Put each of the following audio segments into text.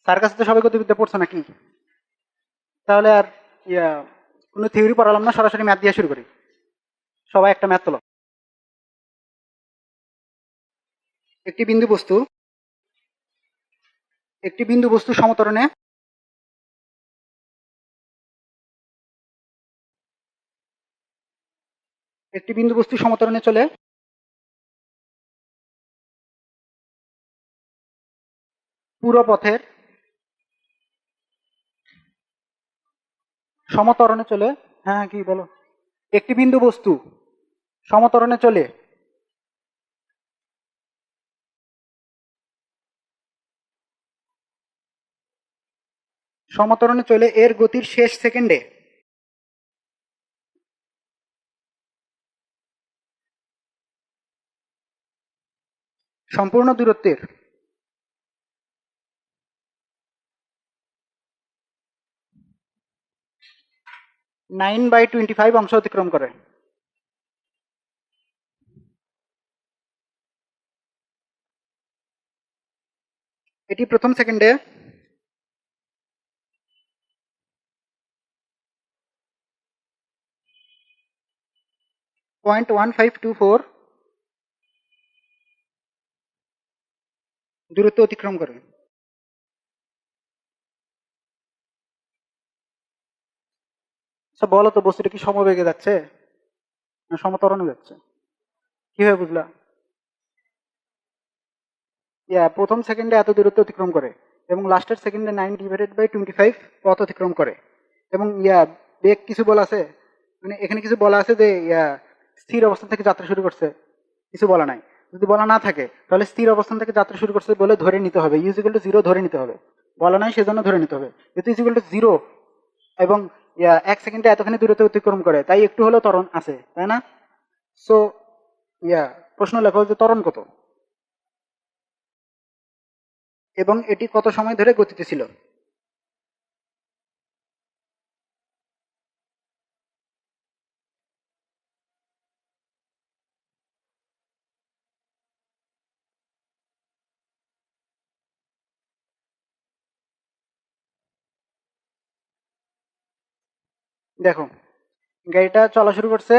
Sir কাছে তো সবাই গতিবিদ্যা পড়ছো নাকি? তাহলে আর ইয়া কোনো থিওরি পড়ালাম না, সরাসরি ম্যাথ দিয়ে শুরু করি। সবাই একটা ম্যাথ তোলো। একটি বিন্দু বস্তু একটি বিন্দু বস্তু সমতরণে একটি বিন্দু বস্তু সমতরণে চলে পুরো পথের সমতরণে চলে। হ্যাঁ, কি বলো? একটি বিন্দু বস্তু সমতরণে চলে এর গতির শেষ সেকেন্ডে সম্পূর্ণ দূরত্বের 9/25 অংশ অতিক্রম করে। এটি প্রথম সেকেন্ডে 0.1524 দূরত্ব অতিক্রম করে। আচ্ছা বলো তো, বস্তুটা কি সমবেগে যাচ্ছে না সমতরণে যাচ্ছে? কিভাবে বুঝলা? প্রথম সেকেন্ডে এত দূরত্ব অতিক্রম করে এবং লাস্টের সেকেন্ডে 9/25 পথ অতিক্রম করে। এবং বেগ কিছু বলা আছে? মানে এখানে কিছু বলা আছে যে স্থির অবস্থান থেকে যাত্রা শুরু করছে? কিছু বলা নাই। যদি বলা না থাকে তাহলে স্থির অবস্থান থেকে যাত্রা শুরু করছে বলে ধরে নিতে হবে, ইউজিক্যাল টু জিরো ধরে নিতে হবে। বলা নাই সেজন্য ধরে নিতে হবে। যেহেতু ইউজিক্যাল টু জিরো এবং 1 সেকেন্ডে এতখানি দূরত্ব অতিক্রম করে, তাই একটু হলেও ত্বরণ আছে, তাই না? সো ইয়া প্রশ্ন লেখো যে ত্বরণ কত এবং এটি কত সময় ধরে গতিতে ছিল। দেখো, গাড়িটা চলা শুরু করছে,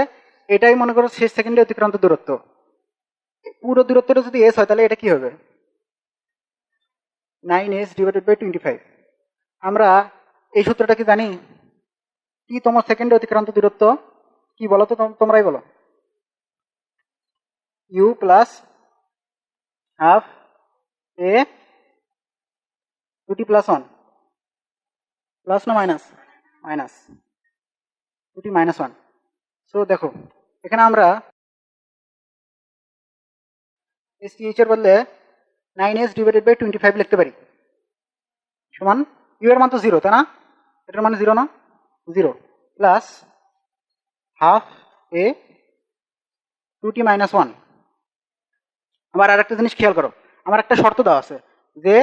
এটাই মনে করো শেষ সেকেন্ডে অতিক্রান্ত দূরত্ব। পুরো দূরত্বটা যদি এস হয় তাহলে এটা কি হবে? 9s/25। আমরা এই সূত্রটা কি জানি? কি তোমার সেকেন্ডে অতিক্রান্ত দূরত্ব কি বলো তো, তোমরাই বলো। U plus half a two t plus one. Plus না minus? Minus. Two t minus one. So দেখো, এখানে আমরা এস টি এইচ এর বদলে 9s/25 লিখতে পারি, সমান ইউ এর মান তো জিরো, তাই না? এটার মানে জিরো না? Zero plus half a two t minus one. আবার আর একটা জিনিস খেয়াল করো, আমার একটা শর্ত দেওয়া আছে যে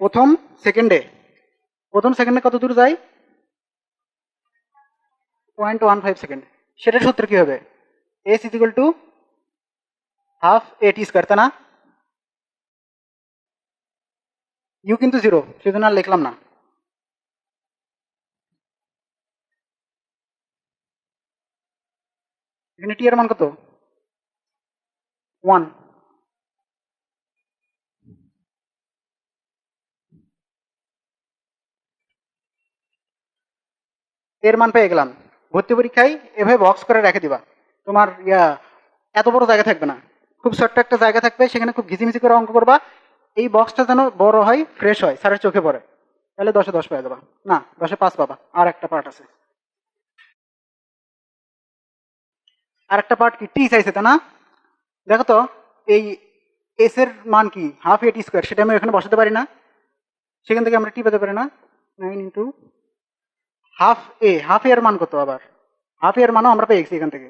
প্রথম সেকেন্ডে কত দূর যায়? 0.15 সেকেন্ড। সেটার সূত্র কি হবে? S is equal to half A T square, তাই না? ইউ কিন্তু জিরো, সেজন্য আর লিখলাম না। এখানে টি এর মান কত? 1। এর মান পেয়ে গেলাম। ভর্তি পরীক্ষায় এভাবে বক্স করে রেখে দিবা। তোমার এত বড় জায়গা থাকবে না, খুব ছোট্ট একটা জায়গা থাকবে, সেখানে খুব ঘিচিমিচি করে অঙ্ক করবা। এই বক্সটা যেন বড় হয়, ফ্রেশ হয়, স্যারের চোখে পড়ে, তাহলে 10-এ 10 পেয়ে যাবা। না, 10-এ 5 পাবা। আর একটা পার্ট আছে। আর একটা পার্ট কি? টি চাইছে, তাই না? দেখো তো, এই এস এর মান কি? হাফ এ টি স্কোয়ার, সেটা আমি এখানে বসাতে পারি না? সেখান থেকে আমরা টি পেতে পারি না? 9 × হাফ এর মান কত? আবার হাফ এর মানও আমরা পেয়ে গেছি এখান থেকে।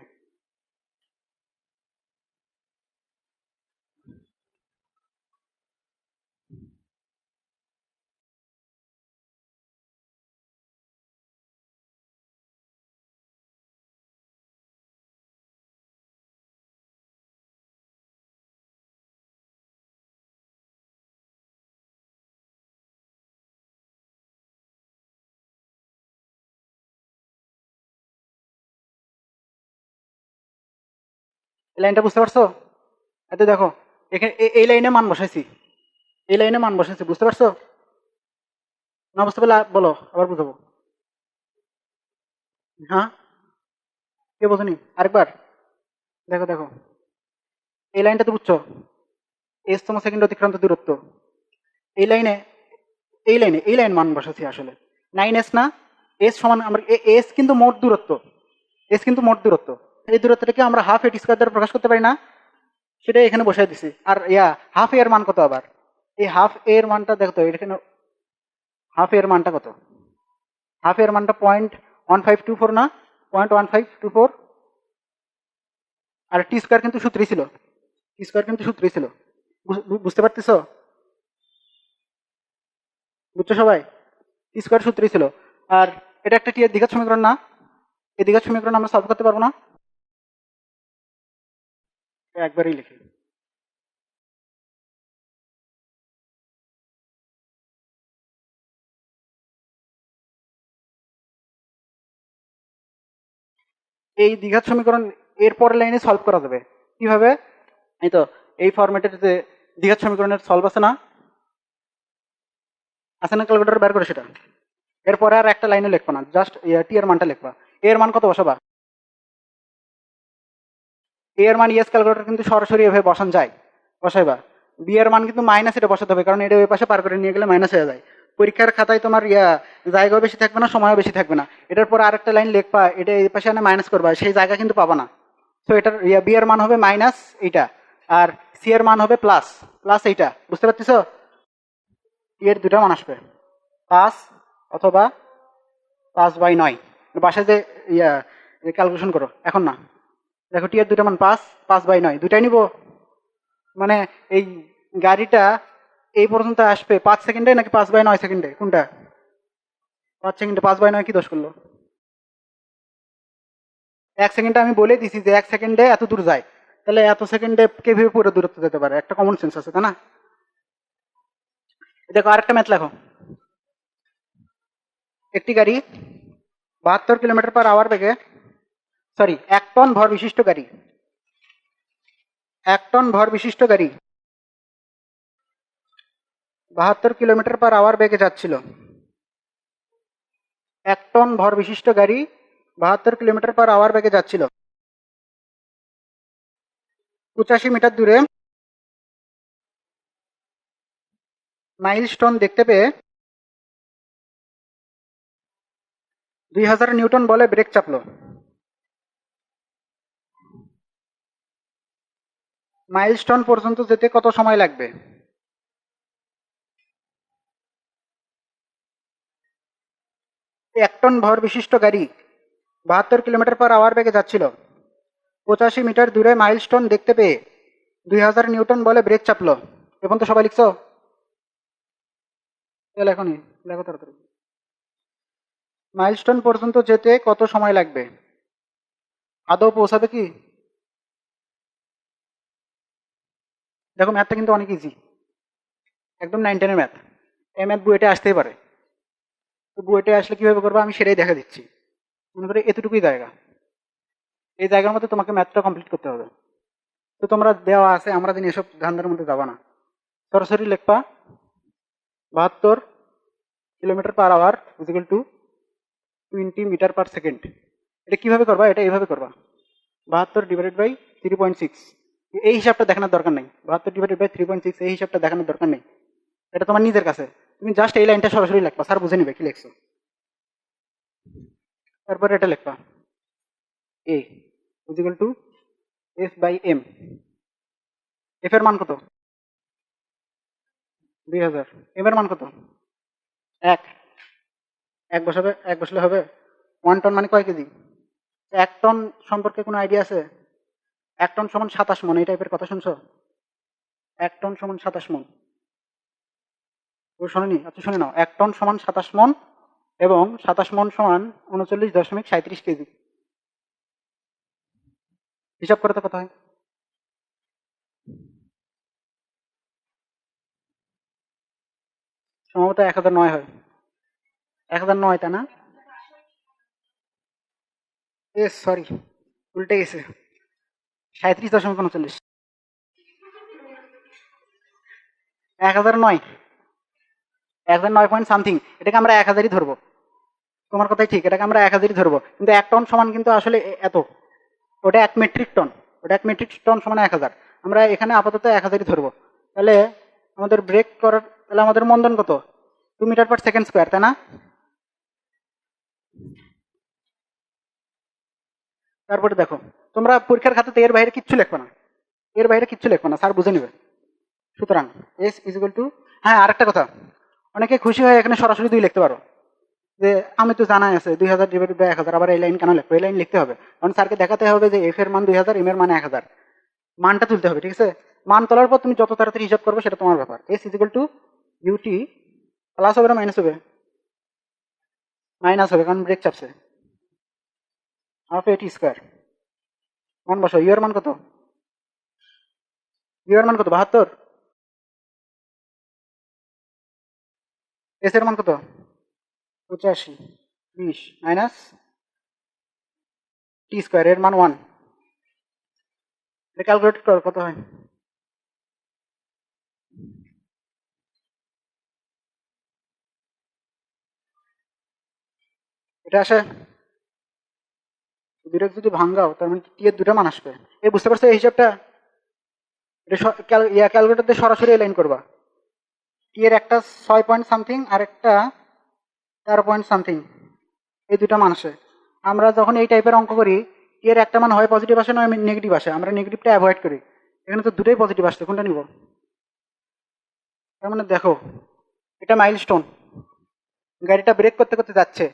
এই লাইনটা বুঝতে পারছো? এতে দেখো এখানে এই লাইনে মান বসাইছি, এই লাইনে মান বসাইছি, বুঝতে পারছো? না বুঝতে পারলে বলো, আবার বুঝাবো। হ্যাঁ, কে বোঝনি? আরেকবার দেখো দেখো, এই লাইনটা তো বুঝছো, এস তম সেকেন্ড অতিক্রান্ত দূরত্ব, এই লাইনে এই লাইন মান বসাচ্ছি আসলে 9s না, এস সমান আমরা এস কিন্তু মোট দূরত্ব, এস কিন্তু মোট দূরত্ব, এই দূরত্বটাকে আমরা হাফ এটি স্কোয়ার দ্বারা প্রকাশ করতে পারি না, সেটাই এখানে বসাই দিছি। আর হাফ এর মান কত আবার, এই হাফ এর মানটা দেখো তো এখানে, হাফ এর মানটা কত, হাফ এর মানটা 0.1524 না, 0.1524। আর টি স্কোয়ার কিন্তু সূত্রই ছিল, টি স্কোয়ার কিন্তু সূত্রই ছিল, বুঝতে পারতেছো? বুঝছো সবাই? টি স্কোয়ার সূত্রই ছিল। আর এটা একটা টি এর দ্বিঘাত সমীকরণ না, এই দ্বিঘাত সমীকরণ আমরা সলভ করতে পারবো না, একবারই লিখি। এই দ্বিঘাত সমীকরণ এর পরের লাইনে সলভ করা যাবে কিভাবে? এই তো এই ফরম্যাটের যে দ্বিঘাত সমীকরণের সলভ আছে না, আছে না, ক্যালকুলেটর বের করে সেটা, এরপরে আর একটা লাইনে লিখবা না, জাস্ট টি এর মানটা লিখবা। এ এর মান কত বসাবা? এ এর মান ইএস ক্যালকুলেটর কিন্তু সরাসরি এভাবে বসান যায়, বসাইবা। বি এর মান কিন্তু মাইনাস এটা বসাতে হবে, কারণ এটা ওই পাশে পার করে নিয়ে গেলে মাইনাস হয়ে যায়। পরীক্ষার খাতায় তোমার জায়গাও বেশি থাকবে না, সময়ও বেশি থাকবে না। এটার পরে আরেকটা লাইন লিখবা, এটা এই পাশে এনে মাইনাস করবা, সেই জায়গা কিন্তু পাবা না। তো এটার বি এর মান হবে মাইনাস এইটা, আর সি এর মান হবে প্লাস, প্লাস এইটা, বুঝতে পারতেছো? এর দুটা মান আসবে, 5 অথবা 5/9। বাসায় যে ক্যালকুলেশন করো, এখন না। দেখো টি এর দুটা মান 5/9 দুটাই নিব, মানে এই গাড়িটা এই পর্যন্ত আসবে 5 সেকেন্ডে নাকি 5/9 সেকেন্ডে, কোনটা? 5 সেকেন্ডে, 5/9 কি দোষ করলো? 1 সেকেন্ডে আমি বলে দিছি যে 1 সেকেন্ডে এত দূর যায়, তাহলে এত সেকেন্ডে কিভাবে পুরো দূরত্ব যেতে পারে? একটা কমন সেন্স আছে, তাই না? দেখো আরেকটা ম্যাথ লেখো। একটি গাড়ি 72 কিলোমিটার পার আওয়ার বেগে, সরি 1 টন ভর বিশিষ্ট গাড়ি, 1 টন ভর বিশিষ্ট গাড়ি 72 কিলোমিটার পার আওয়ার বেগে যাচ্ছিল। 1 টন ভর বিশিষ্ট গাড়ি 72 কিলোমিটার পার আওয়ার বেগে যাচ্ছিল। 85 মিটার দূরে মাইলস্টোন দেখতে পেয়ে 2000 নিউটন বলে ব্রেক চাপলো। মাইলস্টোন পর্যন্ত যেতে কত সময় লাগবে? 1 টন ভর বিশিষ্ট গাড়ি 72 কিলোমিটার পার আওয়ার বেগে যাচ্ছিল, 85 মিটার দূরে মাইলস্টোন দেখতে পেয়ে 2000 নিউটন বলে ব্রেক চাপলো। এখন তো সবাই লিখছো? এখনই লেখো তাড়াতাড়ি। মাইলস্টোন পর্যন্ত যেতে কত সময় লাগবে? আদৌ পৌঁছাবে কি? দেখো ম্যাথটা কিন্তু অনেক ইজি, একদম 9-10-এর ম্যাথ। এই ম্যাথ বুয়েটে আসতেই পারে, তো বুয়েটে আসলে কিভাবে করবো আমি সেটাই দেখা দিচ্ছি। মনে করে এতটুকুই জায়গা, এই জায়গার মধ্যে তোমাকে ম্যাথটা কমপ্লিট করতে হবে। তো তোমরা দেওয়া আছে, আমরা দিন এসব ধান্দার মধ্যে যাবা না, সরাসরি লিখবা 72 kilometre per hour is equal to 20 metre per second. এটা কিভাবে করবা? এটা এইভাবে করবা, 72 ডিভাইডেড বাই 3.6। এই হিসাবটা দেখানোর দরকার নেই, 72 ডিভাইডেড বাই 3.6 এই হিসাবটা দেখানোর দরকার নেই, এটা তোমার নিজের কাছে। তুমি জাস্ট এই লাইনটা সরাসরি লিখবা, স্যার বুঝে নিবে কি লিখছো। তারপরে এটা লিখবা এ ইজিক্যাল টু F/m। এফ এর মান কত? 2000। এম এর মান কত? 1। এক বসাবে, এক বসলে হবে। 1 টন মানে কয় কেজি? 1 টন সম্পর্কে কোনো আইডিয়া আছে? 1 টন সমান 27 মন, এই টাইপের কথা শুনছো? 1 টন সমান 27 মন, ও শোনেনি? আচ্ছা শুনে নাও, 1 টন সমান 27 মন, এবং 27 মন সমান 39.37 কেজি। হিসাব করে তো কত হয়? সম্ভবত 1009 হয়, 1009, তাই না? এ সরি, উল্টে গেছে। 37.39, 1009, 1009 পয়েন্ট সামথিং। এটাকে আমরা 1000ই ধরবো। তোমার কথাই ঠিক, এটাকে আমরা 1000ই ধরবো, কিন্তু 1 টন সমান কিন্তু আসলে এত, ওটা 1 মেট্রিক টন, ওটা 1 মেট্রিক টন সমান 1000। আমরা এখানে আপাতত 1000ই ধরবো। তাহলে আমাদের ব্রেক করার, তাহলে আমাদের মন্দন কত? 2 মিটার পার সেকেন্ড স্কোয়ার, তাই না? তারপরে দেখো, তোমরা পরীক্ষার খাতাতে এর বাইরে কিচ্ছু লিখবে না, এর বাইরে কিচ্ছু লিখবে না, স্যার বুঝে নেবে। সুতরাং এস ইজ ইকুয়াল টু, হ্যাঁ আরেকটা কথা, অনেকে খুশি হয়ে এখানে সরাসরি 2 লিখতে পারো, যে আমি তো জানাই আছে 2000 ডিভাইডেড বাই 1000, আবার এই লাইন কেন লিখবো? এই লাইন লিখতে হবে কারণ স্যারকে দেখাতে হবে যে এফ এর মান 2000, এম এর মান 1000, মানটা তুলতে হবে, ঠিক আছে? মান তোলার পর তুমি যত তাড়াতাড়ি হিসাব করবে সেটা তোমার ব্যাপার। S is equal to ut plus হবে না মাইনাস হবে? মাইনাস হবে, কারণ ব্রেক চাপছে। হাফ এটি স্কোয়ার, মান বসো। ইউ এর মান কত? ইউ এর মান কত? 72। এস এর মান কত? 85, 20 মাইনাস টি স্কোয়ার, এর মান 1। এটা ক্যালকুলেট কর কত হয়। এটা আসে, দুটো যদি ভাঙ্গাও তার মানে টি এর 2টা মান আসবে। এই বুঝতে পারছো এই হিসাবটা? এটা ক্যালকুলেটর দিয়ে সরাসরি লাইন করবা। টি এর একটা 6 পয়েন্ট সামথিং আর একটা 13 পয়েন্ট সামথিং, এই 2টা মান আসে। আমরা যখন এই টাইপের অঙ্ক করি, টি এর একটা মান হয় পজিটিভ আসে নয় নেগেটিভ আসে, আমরা নেগেটিভটা অ্যাভয়েড করি। এখানে তো দুটোই পজিটিভ আসছে, কোনটা নিব? তার মানে দেখো, এটা মাইলস্টোন, গাড়িটা ব্রেক করতে করতে যাচ্ছে,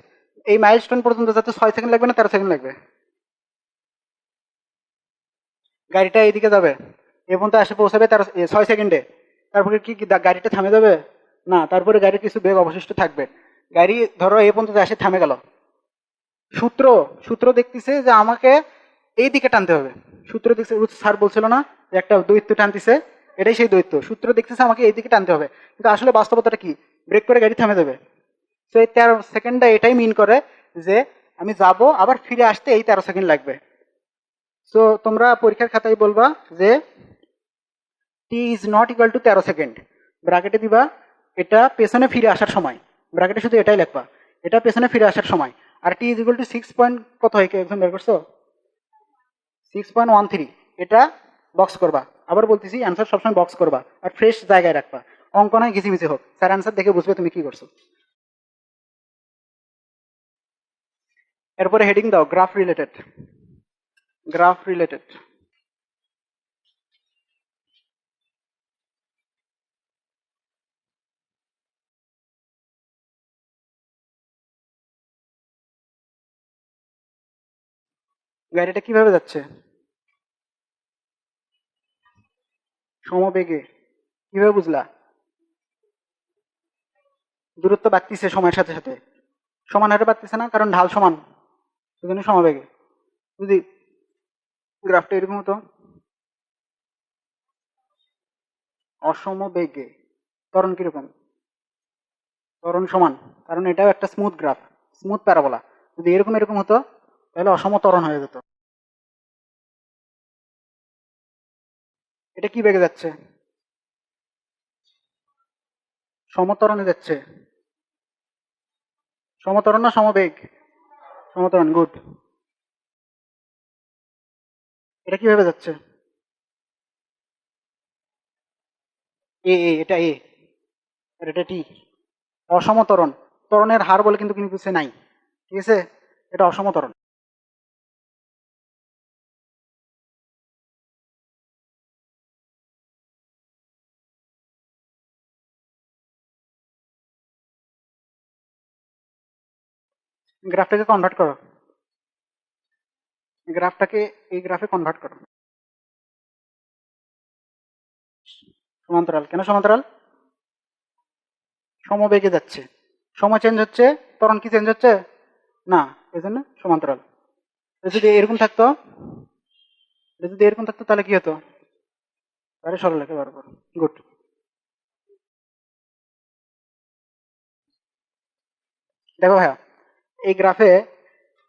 এই মাইলস্টোন পর্যন্ত যাতে 6 সেকেন্ড লাগবে না 13 সেকেন্ড লাগবে? গাড়িটা এইদিকে যাবে, এ পর্যন্ত এসে পৌঁছাবে 6 সেকেন্ডে, তারপরে কি কি গাড়িটা থামে যাবে? না, তারপরে গাড়ির কিছু বেগ অবশিষ্ট থাকবে। গাড়ি ধরো এই পর্যন্ত এসে থামে গেল, সূত্র সূত্র দেখতেছে যে আমাকে এই দিকে টানতে হবে। সূত্র দেখছে, স্যার বলছিল না যে একটা দৈত্য টানতেছে, এটাই সেই দৈত্য। সূত্র দেখতেছে আমাকে এই দিকে টানতে হবে, কিন্তু আসলে বাস্তবতাটা কি? ব্রেক করে গাড়ি থামে যাবে। তো এই 13 সেকেন্ডটা এটাই মিন করে যে আমি যাব আবার ফিরে আসতে এই 13 সেকেন্ড লাগবে। সো তোমরা পরীক্ষার খাতায় বলবা যে t is not equal to 13 second, ব্র্যাকেটে দিবা এটা পেছনে ফিরে আসার সময়, ব্র্যাকেটে শুধু এটাই লিখবা, এটা পেছনে ফিরে আসার সময়। আর টি ইজ ইকুয়াল টু 6 পয়েন্ট কত হয়, একজন বের করছো? 6.13, এটা বক্স করবা। আবার বলতেছি অ্যান্সার সবসময় বক্স করবা আর ফ্রেশ জায়গায় রাখবা, অঙ্ক নয় ঘিসিমিসি হোক, স্যার অ্যান্সার দেখে বুঝবে তুমি কি করছো। এরপরে হেডিং দাও গ্রাফ রিলেটেড, গ্রাফ রিলেটেড। গাড়িটা কিভাবে যাচ্ছে? সমবেগে। কিভাবে বুঝলা? দূরত্ব বাড়তিছে সময়ের সাথে সাথে, সমান হারে বাড়তিছে না, কারণ ঢাল সমান, সেজন্য সমবেগে। যদি গ্রাফটা এরকম হতো অসমবেগে, ত্বরণ কিরকম? ত্বরণ সমান, কারণ এটাও একটা স্মুথ গ্রাফ, স্মুথ প্যারাবোলা। যদি এরকম এরকম হতো তাহলে অসম ত্বরণ হয়ে যেত। এটা কি বেগে যাচ্ছে? সমত্বরণে যাচ্ছে। সমত্বরণ না সমবেগ? সমত্বরণ, গুড। এটা কিভাবে যাচ্ছে? এটা এ, আর এটা টি। অসমতরণ, ত্বরণের হার বলে কিন্তু কিছু নাই, ঠিক আছে? এটা অসমতরণ। গ্রাফটাকে কনভার্ট করো, গ্রাফটাকে এই গ্রাফে কনভার্ট করো। সমান্তরাল, কেন সমান্তরাল? সমবেগে যাচ্ছে, সময় চেঞ্জ হচ্ছে, ত্বরণ কি চেঞ্জ হচ্ছে? না, এই জন্য সমান্তরাল। যদি এরকম থাকতো, যদি এরকম থাকতো তাহলে কি হতো? তাহলে সরলরেখা বরাবর, গুড। দেখো ভাইয়া, এই গ্রাফে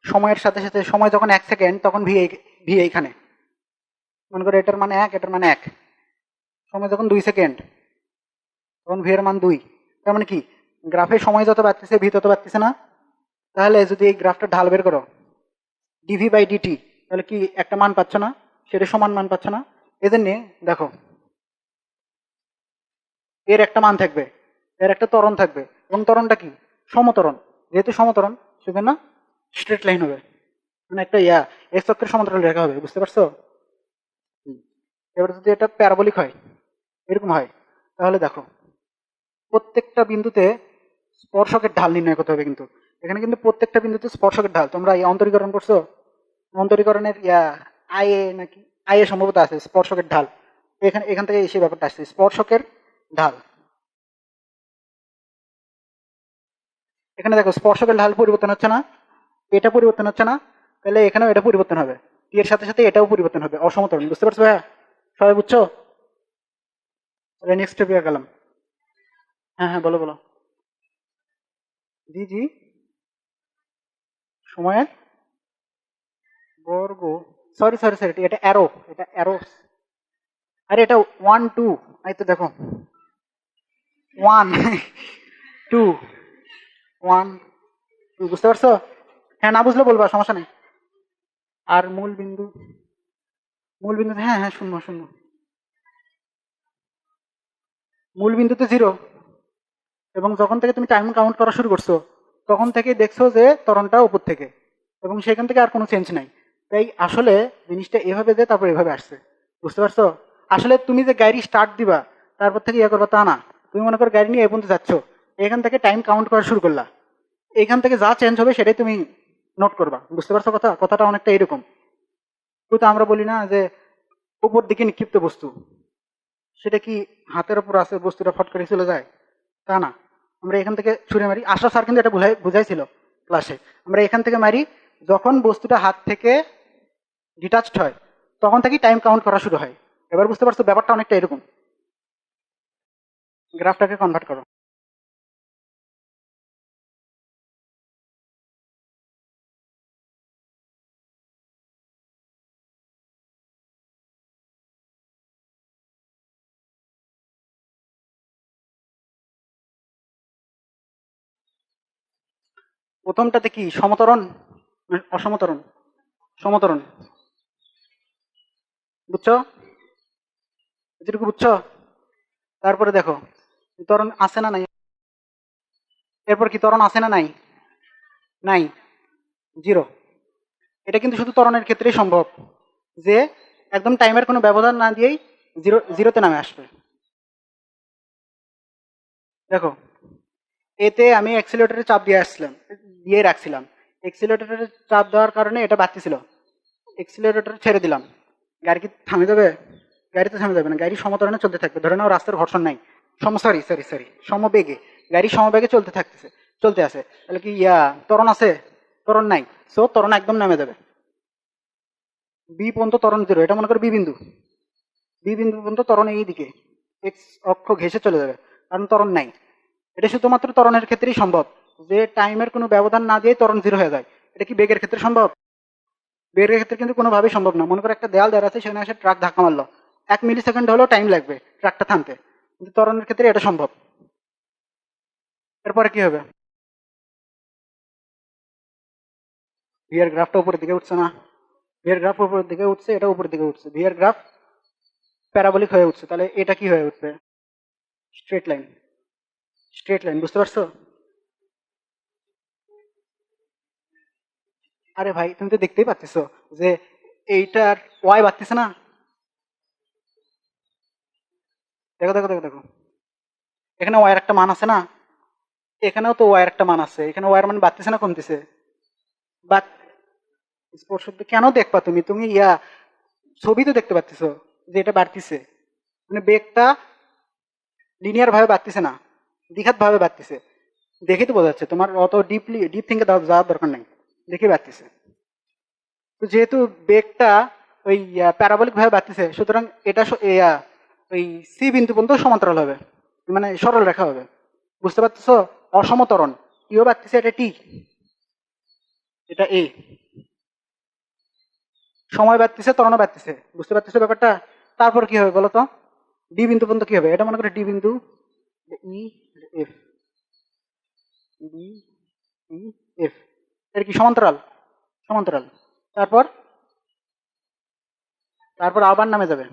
সময়ের সাথে সাথে, সময় যখন 1 সেকেন্ড তখন ভি, ভি এইখানে, মনে করো এটার মানে 1, এটার মানে 1, সময় যখন 2 সেকেন্ড, তখন ভি এর মান 2। তার মানে কি, গ্রাফে সময় যত বাড়তেছে ভি তত বাড়তেছে না? তাহলে যদি এই গ্রাফটা ঢাল বের করো ডিভি বাই ডিটি, তাহলে কি একটা মান পাচ্ছ না? সেটা সমান মান পাচ্ছ না? এদের নিয়ে দেখো, এর একটা মান থাকবে, এর একটা ত্বরণ থাকবে, এবং ত্বরণটা কি সমত্বরণ। যেহেতু সমত্বরণ সেজন্য স্ট্রেট লাইন হবে, মানে একটা এক্স অক্ষের সমান্তরাল রেখা হবে, বুঝতে পারছো? এবার যদি এটা প্যারাবলিক হয়, এরকম হয়, তাহলে দেখো প্রত্যেকটা বিন্দুতে স্পর্শকের ঢাল নির্ণয় করতে হবে। কিন্তু এখানে কিন্তু প্রত্যেকটা বিন্দুতে স্পর্শকের ঢাল, তোমরা অন্তরীকরণ করছো, অন্তরীকরণের আয়ে নাকি আয়ে সম্ভবত আছে স্পর্শকের ঢাল। এখানে এখান থেকে সেই ব্যাপারটা আসছে, স্পর্শকের ঢাল। এখানে দেখো স্পর্শকের ঢাল পরিবর্তন হচ্ছে না, এটা পরিবর্তন হচ্ছে না, তাহলে এখানেও এটা পরিবর্তন হবে, এর সাথে সাথে এটাও পরিবর্তন হবে, অসমতরণ। বুঝতে পারছো ভাইয়া? সবাই বুঝছো? নেক্সট স্টেপে গেলাম। হ্যাঁ হ্যাঁ, বলো বলো। জি জি, সময়ের বর্গ, সরি সরি সরি, এটা অ্যারো, এটা অ্যারো। আরে এটা 1 2, এই তো দেখো 1 2 1 2, বুঝতে পারছো? হ্যাঁ, না বুঝলে বলবা, সমস্যা নেই। আর মূল বিন্দু, মূল বিন্দু, হ্যাঁ হ্যাঁ, শূন্য শূন্য, মূল বিন্দুতে 0। এবং যখন থেকে তুমি টাইম কাউন্ট করা শুরু করছো তখন থেকে দেখছো যে ত্বরণটা উপর থেকে, এবং সেখান থেকে আর কোনো চেঞ্জ নাই। তাই আসলে জিনিসটা এভাবে যে তারপর এভাবে আসছে, বুঝতে পারছো? আসলে তুমি যে গাড়ি স্টার্ট দিবা তারপর থেকে করবা তা না। তুমি মনে করো গাড়ি নিয়ে এ পর্যন্ত যাচ্ছ, এখান থেকে টাইম কাউন্ট করা শুরু করলা, এখান থেকে যা চেঞ্জ হবে সেটাই তুমি নোট করবা। বুঝতে পারছো কথাটা অনেকটা এরকম। তো আমরা বলি না যে উপর দিকে নিক্ষিপ্ত বস্তু, সেটা কি হাতের উপর আছে বস্তুটা ফট করে চলে যায়? তা না, আমরা এখান থেকে ছুঁড়ে মারি। আশরাফ স্যার কিন্তু এটা বুঝাইছিল ক্লাসে। আমরা এখান থেকে মারি, যখন বস্তুটা হাত থেকে ডিটাচড হয় তখন থেকেই টাইম কাউন্ট করা শুরু হয়। এবার বুঝতে পারছো ব্যাপারটা অনেকটা এরকম। গ্রাফটাকে কনভার্ট করো। প্রথমটাতে কি সমতরণ অসমতরণ? সমতরণ, বুঝছো? যেটুকু বুঝছো। তারপরে দেখো ত্বরণ আছে না নাই, এরপর কি ত্বরণ আছে না নাই? নাই, 0। এটা কিন্তু শুধু ত্বরণের ক্ষেত্রেই সম্ভব, যে একদম টাইমের কোনো ব্যবধান না দিয়েই জিরোতে নামে আসবে। দেখো এতে আমি অ্যাক্সিলারেটরে চাপ দিয়ে রাখছিলাম, অ্যাক্সিলারেটরে চাপ দেওয়ার কারণে এটা বাড়তেছিল, অ্যাক্সিলারেটর ছেড়ে দিলাম, গাড়ি কি থামে যাবে? গাড়ি তো থামে যাবে না, গাড়ি সমতরণে চলতে থাকবে। ধরে নাও রাস্তার ঘর্ষণ নাই, সরি সরি সরি, সমবেগে গাড়ি সমবেগে চলতে আছে, তাহলে কি ত্বরণ আছে? ত্বরণ নাই, সো ত্বরণ একদম নামে যাবে। বি পর্যন্ত ত্বরণ 0, এটা মনে করো বি বিন্দু, বি বিন্দু পর্যন্ত ত্বরণ এই দিকে এক্স অক্ষ ঘেঁষে চলে যাবে, কারণ ত্বরণ নাই। এটা শুধুমাত্র ত্বরণের ক্ষেত্রেই সম্ভব, যে টাইমের কোনো ব্যবধান না দিয়ে ত্বরণ 0 হয়ে যায়। এটা কি বেগের ক্ষেত্রে সম্ভব? বেগের ক্ষেত্রে কিন্তু কোনোভাবেই সম্ভব না। মনে করো একটা দেয়াল দেওয়া আছে, সেখানে এসে ট্রাক ধাক্কা মারলো, 1 মিলি সেকেন্ড হলেও টাইম লাগবে ট্রাকটা থামতে, কিন্তু ত্বরণের ক্ষেত্রে এটা সম্ভব। এরপরে কি হবে? ভি এর গ্রাফটা উপরের দিকে উঠছে না? ভি এর গ্রাফ উপরের দিকে উঠছে, এটা উপরের দিকে উঠছে, ভি এর গ্রাফ প্যারাবলিক হয়ে উঠছে, তাহলে এটা কি হয়ে উঠবে? স্ট্রেট লাইন, স্ট্রেট লাইন, বুঝতে পারছো? আরে ভাই তুমি তো দেখতেই পাচ্ছ যে এইটার ওয়াই বাড়তেছে না? দেখো দেখো দেখো দেখো, এখানে ওয়াই এর একটা মান আছে না, এখানেও তো ওয়াই এর একটা মান আছে, এখানে ওয়াই এর মান বাড়তেছে না কমতেছে? বাট স্পর্শ কেন দেখবা তুমি? তুমি ছবি তো দেখতে পাচ্ছ যে এটা বাড়তিছে, মানে বেগটা লিনিয়ার ভাবে বাড়তিছে না, দ্বিঘাত ভাবে বাড়তিছে। দেখে তো বোঝা যাচ্ছে, তোমার অত ডিপ থিঙ্কে যাওয়ার দরকার নাই, দেখে বাড়তিছে। তো যেহেতু বেগটা ওই প্যারাবলিক ভাবে বাড়তিছে, সুতরাং এটা ওই সি বিন্দু পর্যন্ত সমান্তরাল হবে, মানে সরল রেখা হবে। বুঝতে পারতেছো? অসমতরণ, ইও বাড়তিছে, এটা টি, এটা এ, সময় বাড়তেছে, ত্বরণও বাড়তেছে, বুঝতে পারতেছো ব্যাপারটা? তারপর কি হবে বলো তো? ডি বিন্দু পর্যন্ত কি হবে? এটা মনে করো ডি বিন্দু, E F, D E F, এটা কি সমান্তরাল? সমান্তরাল। তারপর তারপর আবার নামে যাবে,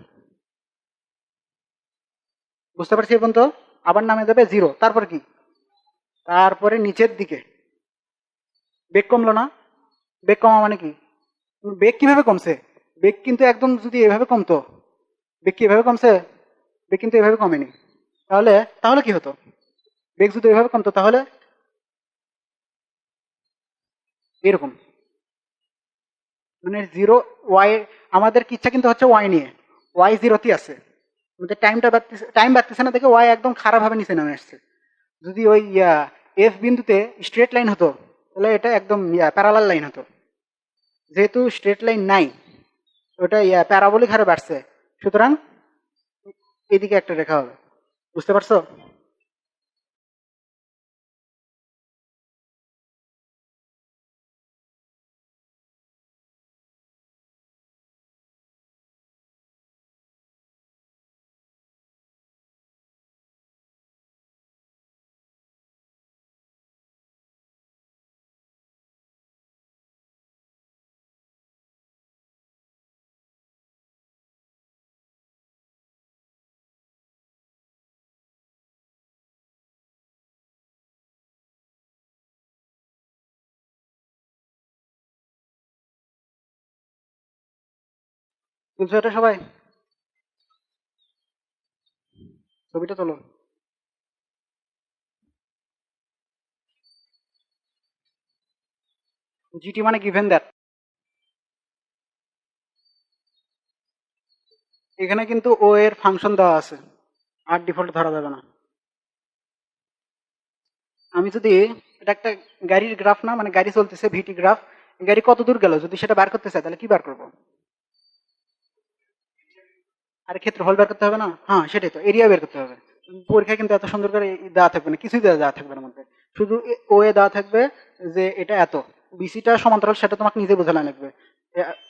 বুঝতে পারছি এখন তো? আবার নামে যাবে জিরো। তারপর কি? তারপরে নিচের দিকে বেগ কমলো না? বেগ কমা মানে কি? বেগ কিভাবে কমছে? বেগ কিন্তু একদম যদি এভাবে কমতো, বেগ কি এভাবে কমছে? বেগ কিন্তু এভাবে কমেনি। তাহলে তাহলে কি হতো? বেগ যদি এভাবে কমতো তাহলে এরকম, মানে জিরো ওয়াই, আমাদের কি ইচ্ছা কিন্তু হচ্ছে ওয়াই নিয়ে, ওয়াই জিরোতে আছে, আমাদের টাইমটা বাড়তেছে, টাইম বাড়তেছে না দেখে ওয়াই একদম খারাপ ভাবে নিচে নেমে আসছে। যদি ওই এফ বিন্দুতে স্ট্রেট লাইন হতো তাহলে এটা একদম প্যারালাল লাইন হতো। যেহেতু স্ট্রেট লাইন নাই, ওটা প্যারাবোলিক হারে বাড়ছে, সুতরাং এদিকে একটা রেখা হবে, বুঝতে পারছো? বুঝছো এটা সবাই? ছবিটা তোলো। জিটি মানে গিভেন দ্যাট। এখানে কিন্তু ও এর ফাংশন দেওয়া আছে, আর ডিফল্ট ধরা যাবে না। আমি যদি, এটা একটা গাড়ির গ্রাফ না, মানে গাড়ি চলতেছে ভিটি গ্রাফ, গাড়ি কত দূর গেল যদি সেটা বার করতে চাই তাহলে কি বার করবো? আর ক্ষেত্রফল বের করতে হবে না? হ্যাঁ সেটাই তো, এরিয়া বের করতে হবে। পরীক্ষায় কিন্তু এত সুন্দর করে দেওয়া থাকবে না, কিছুই দেওয়া থাকবে না মধ্যে, শুধু ও এ দেওয়া থাকবে যে এটা এত, বিসিটা সমান্তরাল সেটা তোমাকে নিজে বোঝানো লাগবে,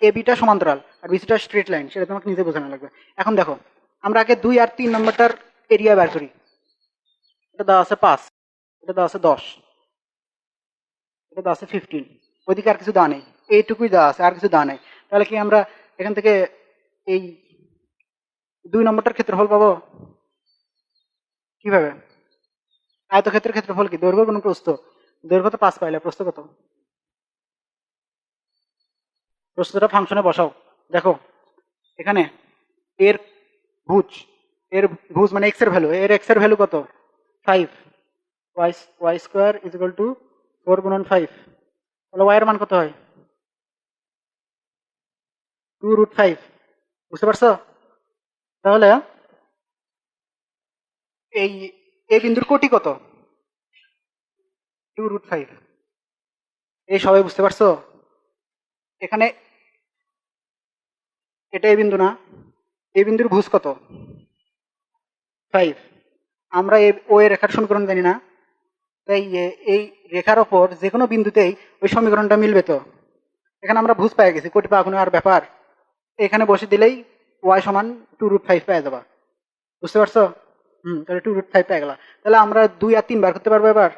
এ বিটা সমান্তরাল আর বিসিটা স্ট্রেট লাইন সেটা তোমাকে নিজে বোঝানো লাগবে। এখন দেখো, আমরা আগে 2 আর 3 নম্বরটার এরিয়া বের করি। এটা দেওয়া আছে 5, এটা দেওয়া আছে 10, এটা দেওয়া আছে 15, ওইদিকে আর কিছু দেওয়া নেই, এইটুকুই দেওয়া আছে, আর কিছু দেওয়া নেই। তাহলে কি আমরা এখান থেকে এই 2 নম্বরটার ক্ষেত্রফল পাবো কিভাবে? আয়তক্ষেত্রের ক্ষেত্রফল কি? দৈর্ঘ্য গুণ প্রস্থ। দৈর্ঘ্য তো 5 পাইলে, প্রস্থ কত? প্রস্থটা ফাংশনে বসাও। দেখো এখানে এর ভুজ, এর ভুজ মানে এক্স এর ভ্যালু, এর এক্স এর ভ্যালু কত? 5। Y y square is equal to 4 গুণন 5, তাহলে ওয়াই এর মান কত হয়? 2√5, বুঝতে পারছো? তাহলে এই এ বিন্দুর কোটি কত? 2√5। এই সবাই বুঝতে পারছো? এখানে এটা এ বিন্দু না, এ বিন্দুর ভুজ কত? 5। আমরা ও এর রেখার সমীকরণ জানি না, তাই এই রেখার ওপর যে কোনো বিন্দুতেই ওই সমীকরণটা মিলবে তো। এখানে আমরা ভুজ পেয়ে গেছি, কোটি পাওয়া কোনো আর ব্যাপার? এখানে বসে দিলেই ওয়াই সমান 2√5 পেয়ে যাবা, বুঝতে পারছো? তাহলে 2√5 পেয়ে গেলা। তাহলে আমরা 2 আর 3 বার করতে পারবো এবার।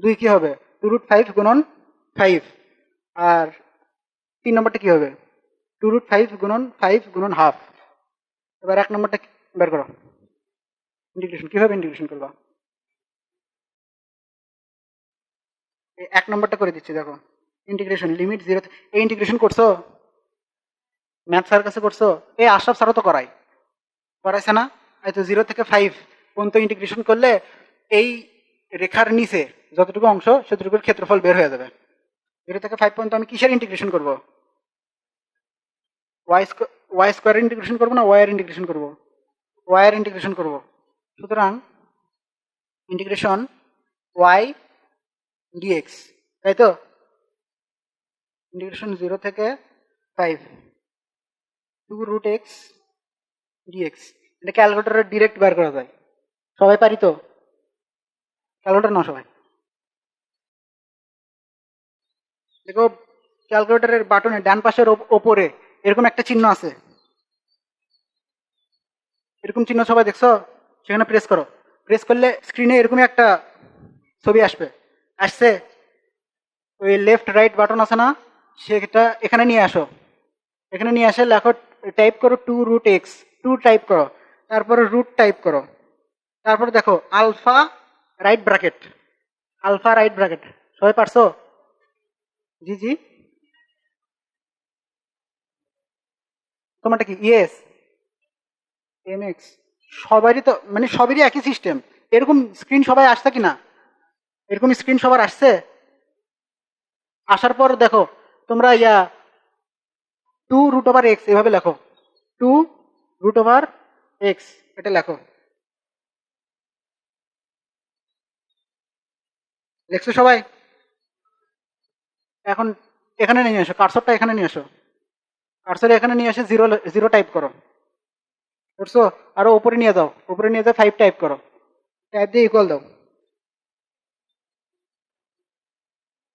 2 কি হবে? 2√5 গুণন 5, আর 3 নম্বরটা কি হবে? 2√5 গুণন 5 গুণন হাফ। এবার 1 নম্বরটা বের করো, ইন্টিগ্রেশন কিভাবে ইন্টিগ্রেশন করবা? এই 1 নম্বরটা করে দিচ্ছি দেখো, ইন্টিগ্রেশন লিমিট 0, এই ইন্টিগ্রেশন করছো? ম্যাথ স্যার কাছে করছো? এই আশরাফ স্যারও তো করাইছে না? এই তো 0 থেকে 5 পর্যন্ত ইন্টিগ্রেশন করলে এই রেখার নিচে যতটুকু অংশ সেতটুকুর ক্ষেত্রফল বের হয়ে যাবে। 0 থেকে 5 পর্যন্ত আমি কিসের ইন্টিগ্রেশন করব? ওয়াই স্কোয়ারের ইন্টিগ্রেশন করবো না ওয়াই এর ইন্টিগ্রেশন করবো? ওয়াই এর ইন্টিগ্রেশন করবো। সুতরাং ইন্টিগ্রেশন ওয়াই ডিএক্স, তাই তো? ইন্টিগ্রেশন 0 থেকে 5, 2√x ডিএক্স। এটা ক্যালকুলেটরে ডিরেক্ট বার করা যায়, সবাই পারি তো? ক্যালকুলেটর না সবাই? দেখো ক্যালকুলেটরের বাটনের ডান পাশের ওপরে এরকম একটা চিহ্ন আছে, এরকম চিহ্ন সবাই দেখছো? সেখানে প্রেস করো। প্রেস করলে স্ক্রিনে এরকমই একটা ছবি আসবে। আসছে? ওই লেফট রাইট বাটন আছে না, সেটা এখানে নিয়ে আসো। এখানে নিয়ে আসে লেখো, টাইপ করো 2√x, 2 টাইপ করো, তারপরে রুট টাইপ করো, তারপরে দেখো alpha right bracket, alpha right bracket. সবাই পারছো? জি জি। তোমারটা কি ইয়েস? এমএক্স? সবারই তো মানে সবারই একই সিস্টেম। এরকম স্ক্রিন সবাই আসছে কিনা? এরকম স্ক্রিন সবার আসছে? আসার পর দেখো তোমরা 2√x এভাবে লেখো, 2√x এটা লেখো। দেখছো সবাই? এখন এখানে নিয়ে আসো, কার্সরটা এখানে নিয়ে আসো, কার্সর এখানে নিয়ে এসে জিরো জিরো টাইপ করো। করছো? আরো উপরে নিয়ে যাও, উপরে নিয়ে যাও 5 টাইপ করো, টাইপ দিয়ে ইকুয়াল দাও।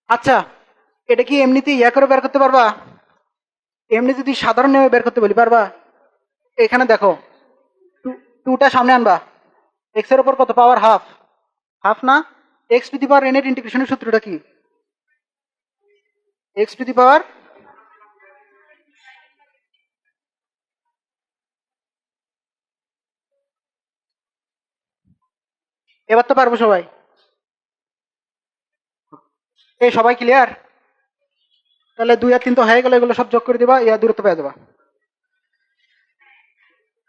আচ্ছা, এটা কি এমনিতে করে বের করতে পারবা? এমনি যদি সাধারণ নিয়মে বের করতে বলি পারবা? এখানে দেখো, টুটা সামনে আনবা, এক্স এর উপর কত পাওয়ার? হাফ। হাফ না? X to the power N এর ইন্টিগ্রেশনের সূত্রটা কি? এক্স টু দি পাওয়ার, এবার তো পারবো সবাই। এই সবাই ক্লিয়ার? তাহলে 2 আর 3 তো হয়ে গেল, এগুলো সব যোগ করে দিবা, দূরত্ব পেয়ে যাবা।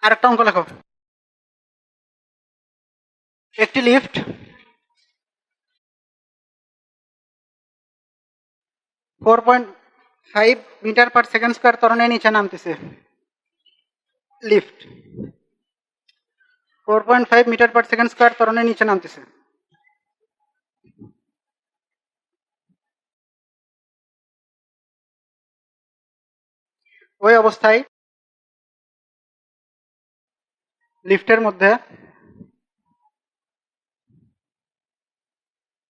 আরেকটা অঙ্ক লেখো। একটি লিফট 4.5 মিটার/সেকেন্ড স্কোয়ার ত্বরণে নিচে নামতেছে। লিফট 4.5 মিটার/সেকেন্ড স্কোয়ার ত্বরণে নিচে নামতেছে। ওই অবস্থায় লিফটের মধ্যে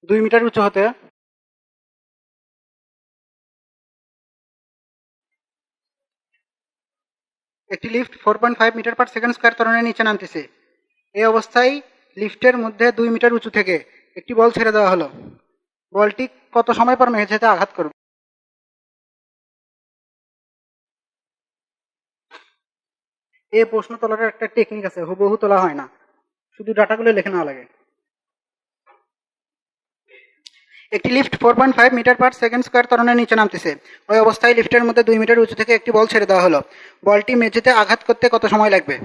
2 মিটার উঁচু হতে একটি লিফট 4.5 মিটার/সেকেন্ড স্কোয়ার ত্বরণে নিচে নামতেছে। এই অবস্থায় লিফটের মধ্যে 2 মিটার উঁচু থেকে একটি বল ছেড়ে দেওয়া হলো। বলটি কত সময় পর মেঝেতে আঘাত করবে? এই প্রশ্ন তোলার একটা টেকনিক আছে, হুবহু তোলা হয় না, শুধু ডাটাগুলো লিখে নেওয়া লাগে। একটি লিফট 4.5 মিটার/সেকেন্ড স্কোয়ার ত্বরণে নিচে নামতেছে। ওই অবস্থায় লিফটের মধ্যে 2 মিটার উঁচু থেকে একটি বল ছেড়ে দেওয়া হলো। বলটি মেঝেতে আঘাত করতে কত সময় লাগবে?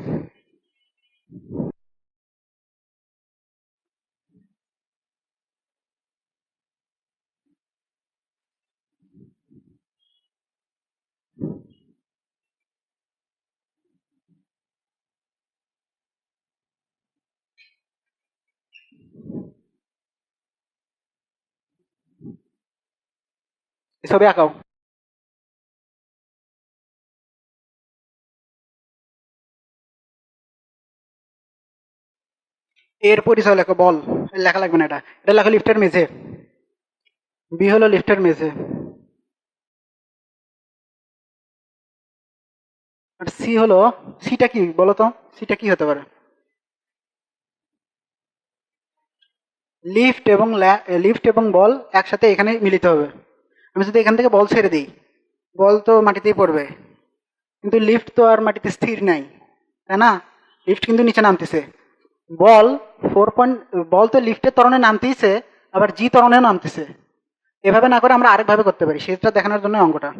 ছবি আঁকাও। এর পরিচয় লেখো, বল লেখা লাগবে না, এটা এটা লেখো লিফটের মেঝে। বি হলো লিফটের মেঝে। আর সি হলো, সিটা কি বলো তো? সিটা কি হতে পারে? লিফট এবং বল একসাথে এখানে মিলিত হবে। আমি যদি এখান থেকে বল ছেড়ে দিই, বল তো মাটিতেই পড়বে, কিন্তু লিফট তো আর মাটিতে স্থির নাই, তাই না? লিফট কিন্তু নিচে নামতেছে। বল ফোর পয়েন্ট বল তো লিফটের ত্বরণে নামতেইছে, আবার জি ত্বরণেও নামতেছে। এভাবে না করে আমরা আরেকভাবে করতে পারি, সেটা দেখানোর জন্য অঙ্কটা।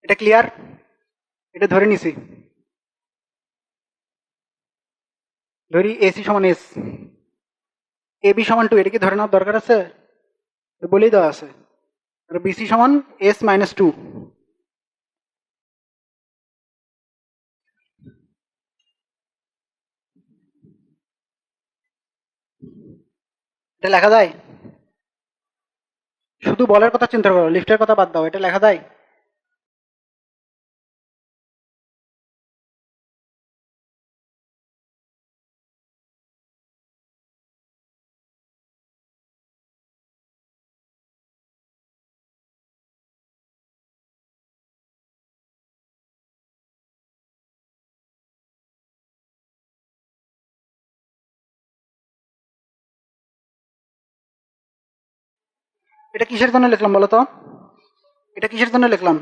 এটা ক্লিয়ার? এটা ধরে নিছি, ধরি এসি সমান এস, এবি সমান 2, এটা কি ধরে নেওয়ার দরকার আছে? বলেই দেওয়া আছে। আর বিসি সমান S-2। এটা লেখা যায়? শুধু বলের কথা চিন্তা করো, লিফটের কথা বাদ দাও, এটা লেখা যায়? এটা কিসের জন্য লিখলাম বলো তো? এটা কিসের জন্য লিখলাম?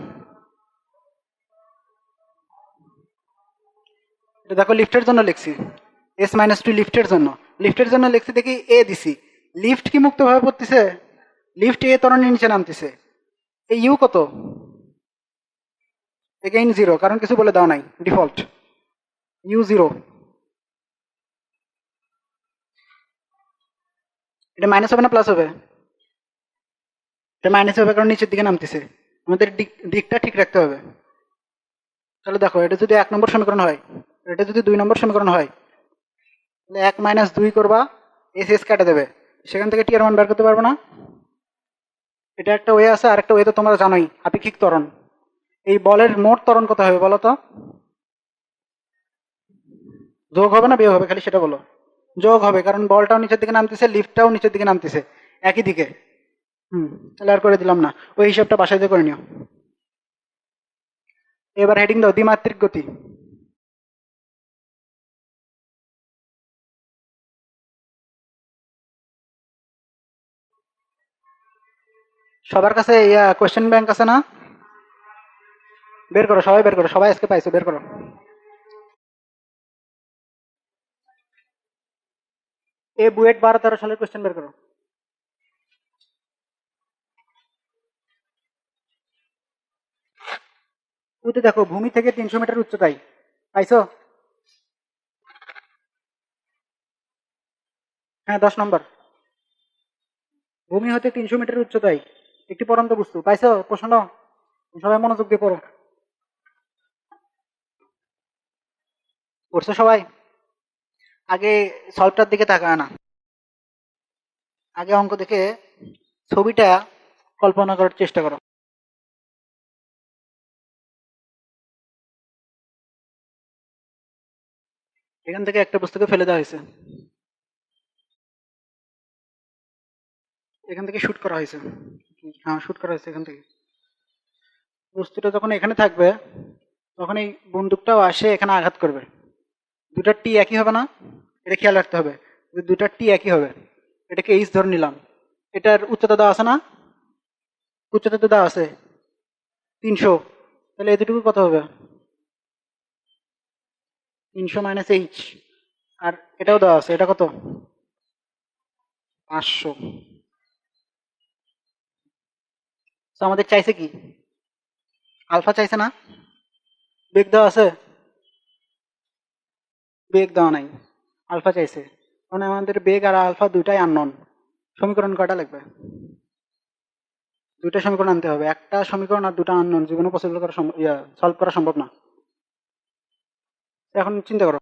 এটা দেখো লিফটের জন্য লিখছি। S-2 লিফটের জন্য। লিফটের জন্য লিখছি দেখি এ দিছি। লিফট কি মুক্তভাবে পড়তেছে? লিফট এ ত্বরণের নিচে নামতেছে। এই ইউ কত? এগেইন জিরো, কারণ কিছু বলে দেওয়া নাই, ডিফল্ট ইউ জিরো। এটা মাইনাস হবে না প্লাস হবে? এটা মাইনাস হবে কারণ নিচের দিকে নামতেছে। আমাদের দিকটা ঠিক রাখতে হবে। তাহলে দেখো, এটা যদি 1 নম্বর সমীকরণ হয়, এটা যদি 2 নম্বর সমীকরণ হয়, তাহলে 1 - 2 করবা, এস এস কেটে দেবে, সেখান থেকে টি এর মান বের করতে পারবো না? এটা একটা ওয়ে আছে, আর একটা ওয়ে তো তোমরা জানোই, আপেক্ষিক ত্বরণ। এই বলের মোট ত্বরণ কত হবে বলো তো? যোগ হবে না বিয়োগ হবে, খালি সেটা বলো। যোগ হবে, কারণ বলটাও নিচের দিকে নামতেছে, লিফটটাও নিচের দিকে নামতেছে, একই দিকে। তাহলে আর করে দিলাম না, ওই হিসাবটা বাসায় দিয়ে করে নিও। এবার হেডিং দাও দ্বিমাত্রিক গতি। সবার কাছে কোয়েশ্চেন ব্যাংক আছে না? বের করো, সবাই বের করো, সবাই আজকে পাইছো, বের করো। বুয়েট 12-13 সালের কোয়েশ্চেন বের করো। উতে দেখো, ভূমি থেকে 300 মিটার উচ্চতায়, পাইছো? হ্যাঁ, 10 নম্বর। ভূমি হতে 300 মিটার উচ্চতায় একটি পরন্ত বস্তু, পাইছো প্রশ্ন? সবাই মনোযোগ দিয়ে পড়ো। পড়ছো সবাই? আগে সলভটার দিকে তাকায় না, আগে অঙ্ক দেখে ছবিটা কল্পনা করার চেষ্টা করো। এখান থেকে একটা বস্তুকে ফেলে দেওয়া হয়েছে, এখান থেকে শুট করা হয়েছে। হ্যাঁ, শুট করা হয়েছে এখান থেকে। বস্তুটা যখন এখানে থাকবে, তখন এই বন্দুকটাও আসে এখানে আঘাত করবে। দুটার টি একই হবে না? এটা খেয়াল রাখতে হবে যে দুটার টি একই হবে। এটাকে এইচ ধরে নিলাম। এটার উচ্চতা দেওয়া আছে না? উচ্চতা তো দেওয়া আছে 300। তাহলে এতটুকু কত হবে? 300 - এইচ। আর এটাও দেওয়া আছে, এটা কত? 500। তো আমাদের চাইছে কি? আলফা চাইছে না? বেগ দেওয়া আছে? বেগ দেওয়া নাই, আলফা চাইছে। মানে আমাদের বেগ আর আলফা দুইটাই আননোন। সমীকরণ কয়টা লাগবে? দুইটা সমীকরণ আনতে হবে। একটা সমীকরণ আর দুটা আননোন জীবনে পসিবল করা সলভ করা সম্ভব না। এখন চিন্তা করো,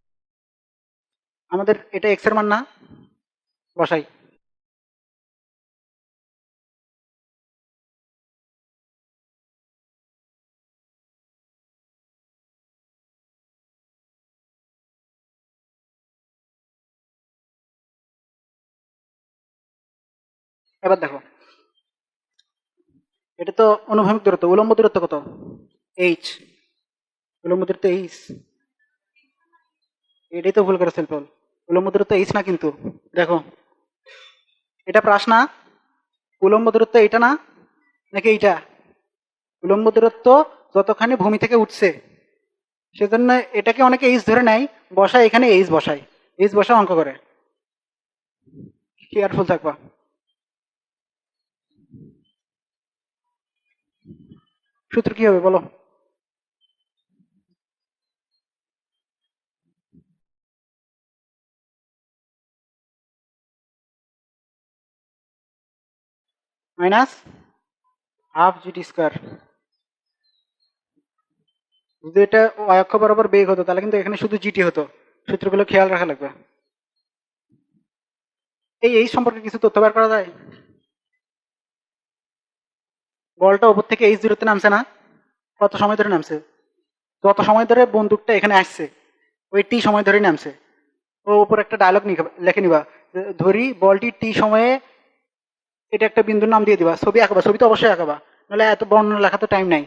আমাদের এটা এক্স এর মান না? বসাই। এবার দেখো, এটা তো অনুভূমিক দূরত্ব, উলম্ব দূরত্ব কত? এইচ। উলম্ব দূরত্ব এইচ। এটাই তো ভুল করে সেলফল। উলম্ব দূরত্ব এইচ না কিন্তু। দেখো, এটা প্রাস না? উলম্ব দূরত্ব এইটা না, নাকি এইটা? উলম্ব দূরত্ব যতখানি ভূমি থেকে উঠছে, সেজন্য এটাকে অনেকে এইচ ধরে নেয়, বসায় এখানে এইচ বসায়, এইচ বসা অঙ্ক করে। কেয়ারফুল থাকবা। সূত্র কি হবে বলো? Minus half GT square. যদি এটা y অক্ষ বরাবর বেগ হতো, তাহলে কিন্তু এখানে শুধু জিটি হতো। সূত্রগুলো খেয়াল রাখা লাগবে। এই সম্পর্কে কিছু তথ্য বের করা যায়? বলটা উপর থেকে H0 তে নামছে না? কত সময় ধরে নামছে? যত সময় ধরে বন্দুকটা এখানে আসছে ওই টি সময় ধরে নামছে। ও উপর একটা ডায়লগ লিখে নিবা, ধরি বলটি টি সময়ে এটা একটা বিন্দুর নাম দিয়ে দিবা, ছবি আঁকাবা, ছবি তো অবশ্যই আঁকাবা, নাহলে এত বর্ণনা লেখা তো টাইম নাই।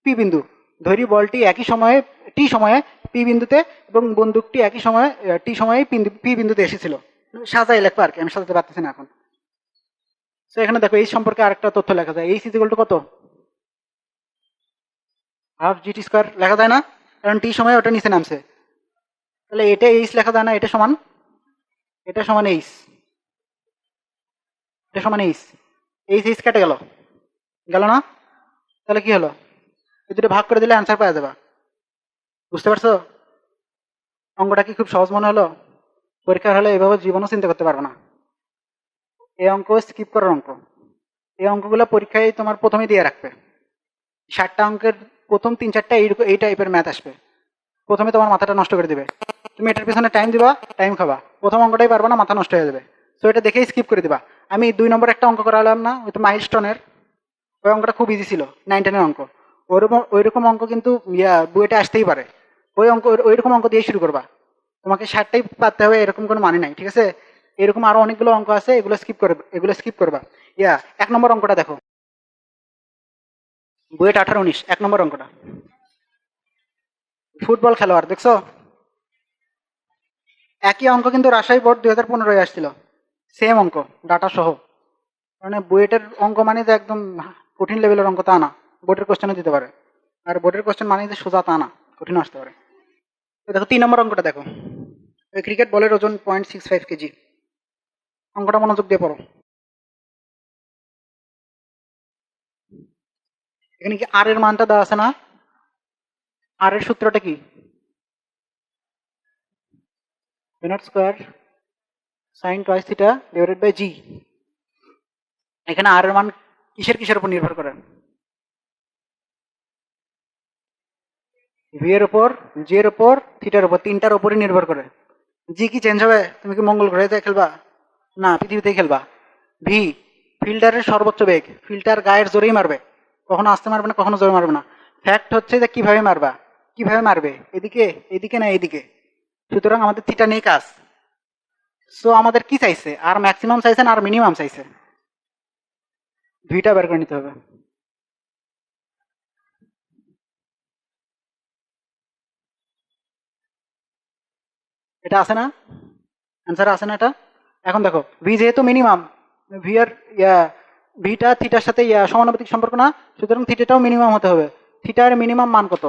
পি বিন্দু, ধরি বলটি একই সময়ে টি সময়ে পি বিন্দুতে এবং বন্দুকটি একই সময়ে টি সময়ে পি বিন্দুতে এসেছিল। সাজাই লেখবা আর কি, আমি সাজাতে পারতেছি না এখন। তো এখানে দেখো এই সম্পর্কে আরেকটা তথ্য লেখা যায়, এইচ ইকুয়াল টু কত, হাফ জি টি স্কোয়ার লেখা যায় না, কারণ টি সময় ওটা নিচে নামছে। তাহলে এটা এইচ লেখা যায় না, এটা সমান, এটা সমান এইচ, এটা সমান এইচ, এইচ এইচ কেটে গেল, গেল না? তাহলে কি হলো, এই দুটো ভাগ করে দিলে অ্যান্সার পাওয়া যাবে। বুঝতে পারছো? অঙ্কটা কি খুব সহজ মনে হলো? পরীক্ষার হলে এভাবে জীবনও চিন্তা করতে পারবে না। এই অঙ্ক স্কিপ করার অঙ্ক, এই অঙ্কগুলো পরীক্ষায় তোমার প্রথমে দিয়ে রাখবে। 60টা অঙ্কের প্রথম 3-4টা এই টাইপের ম্যাথ আসবে, প্রথমে তোমার মাথাটা নষ্ট করে দিবে। তুমি এটার পিছনে টাইম দিবা, টাইম খাবা, প্রথম অঙ্কটাই পারবা না, মাথা নষ্ট হয়ে যাবে। তো এটা দেখেই স্কিপ করে দিবা। আমি 2 নম্বর একটা অঙ্ক করালাম না, ওই তো মাইলস্টোনের, ওই অঙ্কটা খুব ইজি ছিল, 9-10 অঙ্ক। ওইরকম অঙ্ক কিন্তু বুয়েটে আসতেই পারে। ওইরকম অঙ্ক দিয়ে শুরু করবা, তোমাকে 60টাই পারতে হবে এরকম কোনো মানে নাই, ঠিক আছে? এরকম আরো অনেকগুলো অঙ্ক আছে, এগুলো স্কিপ করবা। 1 নম্বর অঙ্কটা দেখো, বুয়েট 18-19, 1 নম্বর অঙ্কটা, ফুটবল খেলোয়াড় দেখছো? একই অঙ্ক কিন্তু রাজশাহী বোর্ড 2015 আসছিল, সেম অঙ্ক, ডাটা সহ। মানে বুয়েটের অঙ্ক মানে যে একদম কঠিন লেভেলের অঙ্ক তা না, বোর্ডের কোশ্চেনও দিতে পারে। আর বোর্ডের কোশ্চেন মানে যে সোজা তা না, কঠিন আসতে পারে। তো দেখো 3 নম্বর অঙ্কটা দেখো, ওই ক্রিকেট বলের ওজন 0.65 কেজি। অঙ্কটা মনোযোগ দিয়ে পড়ো। এখানে কি আর এর মানটা দেওয়া আছে না? আর এর সূত্রটা কি? V not square sine twice theta divided by g. এখানে আর এর মান কিসের কিসের উপর নির্ভর করে? ভি এর উপর, জি এর উপর, থিটার উপর, তিনটার উপরই নির্ভর করে। জি কি চেঞ্জ হবে? তুমি কি মঙ্গল গ্রহে খেলবা? না, পৃথিবীতেই খেলবা। ভি, ফিল্ডারের সর্বোচ্চ বেগ, ফিল্ডার গায়ের জোরেই মারবে, কখনো আসতে মারবে না, কখনো জোরে মারবে না। ফ্যাক্ট হচ্ছে যে কিভাবে মারবা, কিভাবে মারবে, এদিকে, এদিকে না এদিকে। সুতরাং আমাদের থিটা নেই কাজ। সো আমাদের কি চাইছে, আর ম্যাক্সিমাম চাইছে না আর মিনিমাম চাইছে? ভিটা বের করে নিতে হবে। এটা আছে না, অ্যান্সার আছে না এটা? এখন দেখো ভি যেহেতু মিনিমাম, ভি এর ভিটা থিটার সাথে সমানুপাতিক সম্পর্ক না, সুতরাং থিটাটাও মিনিমাম হতে হবে। থিটার মিনিমাম মান কত?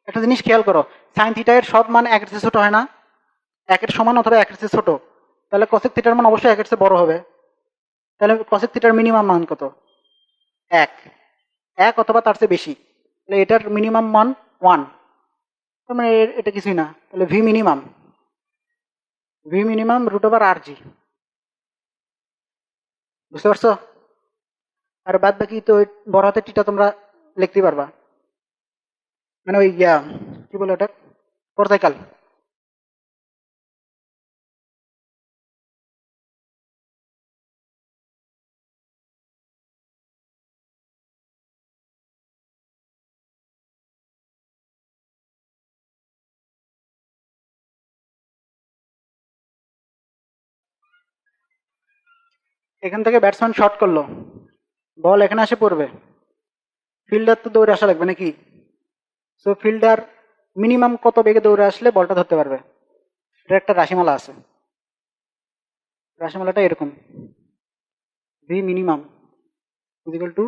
একটা জিনিস খেয়াল করো, সাইন থিটা এর সব মান একের চেয়ে ছোট হয় না, একের সমান অথবা একের চেয়ে ছোট। তাহলে কসেক থিটার মান অবশ্যই একের চেয়ে বড় হবে। তাহলে কসেক থিটার মিনিমাম মান কত? এক, এক অথবা তার চেয়ে বেশি। তাহলে এটার মিনিমাম মান 1, তার মানে এটা কিছুই না। তাহলে ভি মিনিমাম রুট ওভার আর জি। বুঝতে পারছো? আর বাদ বাকি তো ওই বড় হাতের টিটা তোমরা লিখতে পারবা, মানে ওই কি বলে ওটা, পর্যায়কাল। এখান থেকে ব্যাটসম্যান শট করলো, বল এখানে আসে পড়বে, ফিল্ডার তো দৌড়ে আসা লাগবে নাকি? সো ফিল্ডার মিনিমাম কত বেগে দৌড়ে আসলে বলটা ধরতে পারবে, এটা একটা রাশিমালা আছে। রাশিমালাটা এরকম, v minimum equal to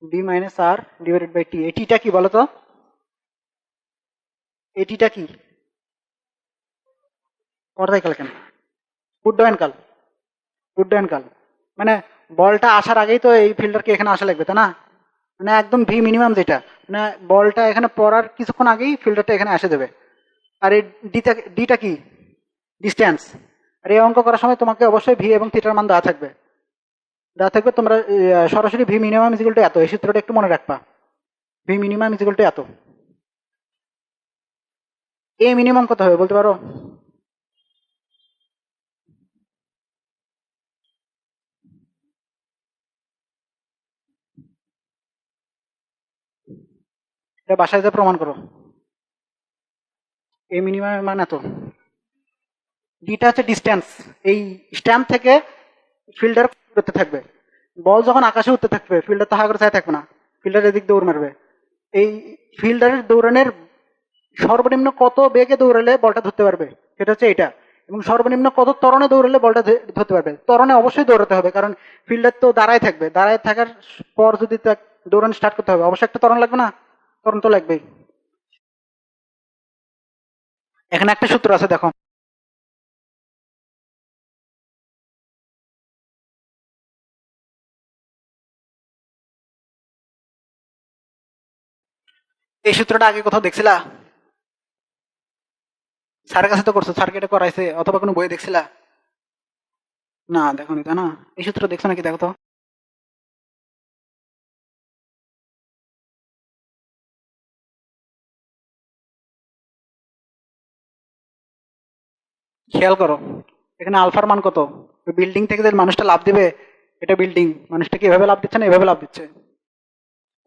d minus r divided by t. এটিটা কি বলতো, এটিটা কি? পর্যায়কাল কেন? উড্ডয়নকাল, উড্ডয়নকাল। মানে বলটা আসার আগেই তো এই ফিল্ডারকে এখানে আসা লাগবে, তাই না? মানে একদম ভি মিনিমাম যেটা, মানে বলটা এখানে পড়ার কিছুক্ষণ আগেই ফিল্ডারটা এখানে এসে যাবে। আর এই ডিটা কি? ডিস্টেন্স। আর এই অঙ্ক করার সময় তোমাকে অবশ্যই ভি এবং থিটার মান দেওয়া থাকবে, দেওয়া থাকবে। তোমরা সরাসরি ভি মিনিমাম ইজিক্যাল টু এত, এই সূত্রটা একটু মনে রাখবা, ভি মিনিমাম ইজিক্যাল টু এত। এ মিনিমাম কত হবে বলতে পারো? এটা বাসায় যা প্রমাণ করো। এই মিনিমাম মান এত। ডিটা হচ্ছে ডিস্টেন্স, এই স্ট্যাম্প থেকে ফিল্ডার করতে থাকবে। বল যখন আকাশে উঠতে থাকবে ফিল্ডার তো হাগর চাই থাকবে না, ফিল্ডার এদিক দৌড় মারবে। এই ফিল্ডারের দৌড়ানোর সর্বনিম্ন কত বেগে দৌড়ালে বলটা ধরতে পারবে সেটা হচ্ছে এটা, এবং সর্বনিম্ন কত ত্বরণে দৌড়ালে বলটা ধরতে পারবে। ত্বরণে অবশ্যই দৌড়াতে হবে, কারণ ফিল্ডার তো দাঁড়ায় থাকবে, দাঁড়ায় থাকার পর যদি দৌড়ানো স্টার্ট করতে হবে অবশ্যই একটা ত্বরণ লাগবে না, ত্বরণ তো লাগবেই। এখানে একটা সূত্র আছে দেখো, এই সূত্রটা আগে কোথাও দেখছিলা? স্যারের কাছে তো করছো, স্যারকে এটা করাইছে অথবা কোনো বইয়ে দেখছিলা? না দেখোনি তাই না? এই সূত্র দেখছো নাকি দেখো তো। খেয়াল করো এখানে আলফার মান কত? বিল্ডিং থেকে যে মানুষটা লাভ দিবে, এটা বিল্ডিং, মানুষটা কি এভাবে লাভ দিচ্ছে না এভাবে লাভ দিচ্ছে?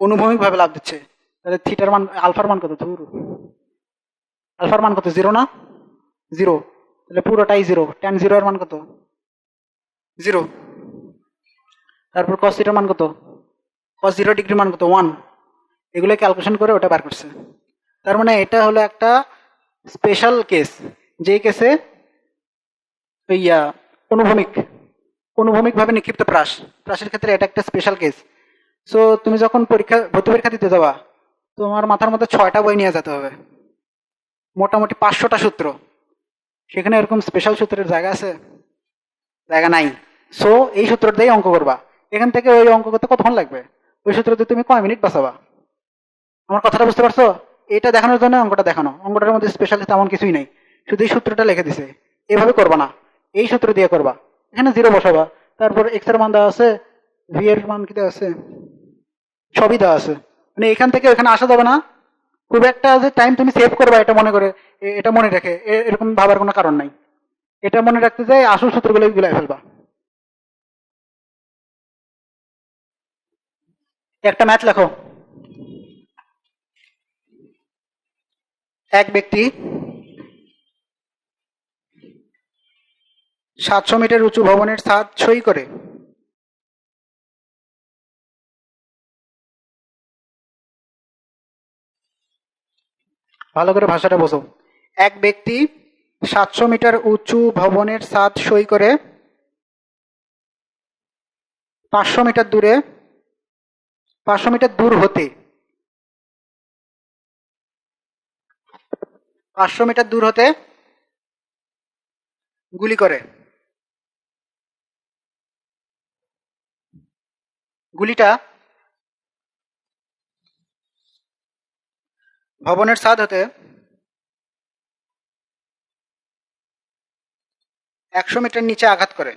অনুভূমিক ভাবে লাভ দিচ্ছে। তাহলে থিটার মান, আলফার মান কত? ধুর, আলফার মান কত? জিরো না? জিরো। তাহলে পুরোটাই জিরো। ট্যান জিরো এর মান কত? জিরো। তারপর কস থিটার মান কত? কস জিরো ডিগ্রি মান কত? ওয়ান। এগুলো ক্যালকুলেশন করে ওটা বার করছে। তার মানে এটা হলো একটা স্পেশাল কেস, যেই কেসে ইয়া অনুভূমিক, অনুভূমিক ভাবে নিক্ষিপ্ত প্রাস, প্রাসের ক্ষেত্রে এটা একটা স্পেশাল কেস। সো তুমি যখন পরীক্ষা, ভর্তি পরীক্ষা দিতে যাবা, তোমার মাথার মধ্যে 6টা বই নিয়ে যেতে হবে, মোটামুটি 500টা সূত্র। সেখানে এরকম স্পেশাল সূত্রের জায়গা আছে? জায়গা নাই। সো এই সূত্র দিয়েই অঙ্ক করবা। এখান থেকে ওই অঙ্ক করতে কতক্ষণ লাগবে? ওই সূত্র দিয়ে তুমি কয় মিনিট বাঁচাবা? আমার কথাটা বুঝতে পারছো? এটা দেখানোর জন্য অঙ্কটা দেখানো, অঙ্কটার মধ্যে স্পেশাল তেমন কিছুই নেই, শুধু এই সূত্রটা লিখে দিছে। এভাবে করবা না, এই সূত্র দিয়ে করবা। এখানে জিরো বসাবা, তারপর এক্স এর মান দেওয়া আছে, ভি এর মান কি দেওয়া আছে, সবই দেওয়া আছে। মানে এখান থেকে ওখানে আসা যাবে না। খুব একটা যে টাইম তুমি সেভ করবা এটা মনে করে, এটা মনে রেখে এরকম ভাবার কোনো কারণ নাই। এটা মনে রাখতে যাই আসল সূত্রগুলো গুলাই ফেলবা। একটা ম্যাথ লেখো। এক ব্যক্তি 700 মিটার উঁচু ভবনের ছাদ সই করে। ভালো করে ভাষাটা বোঝো। এক ব্যক্তি 700 মিটার উঁচু ভবনের ছাদ সই করে 500 মিটার দূরে, 500 মিটার দূর হতে, 500 মিটার দূর হতে গুলি করে। গুলিটা ভবনের ছাদ হতে 100 মিটার নিচে আঘাত করে।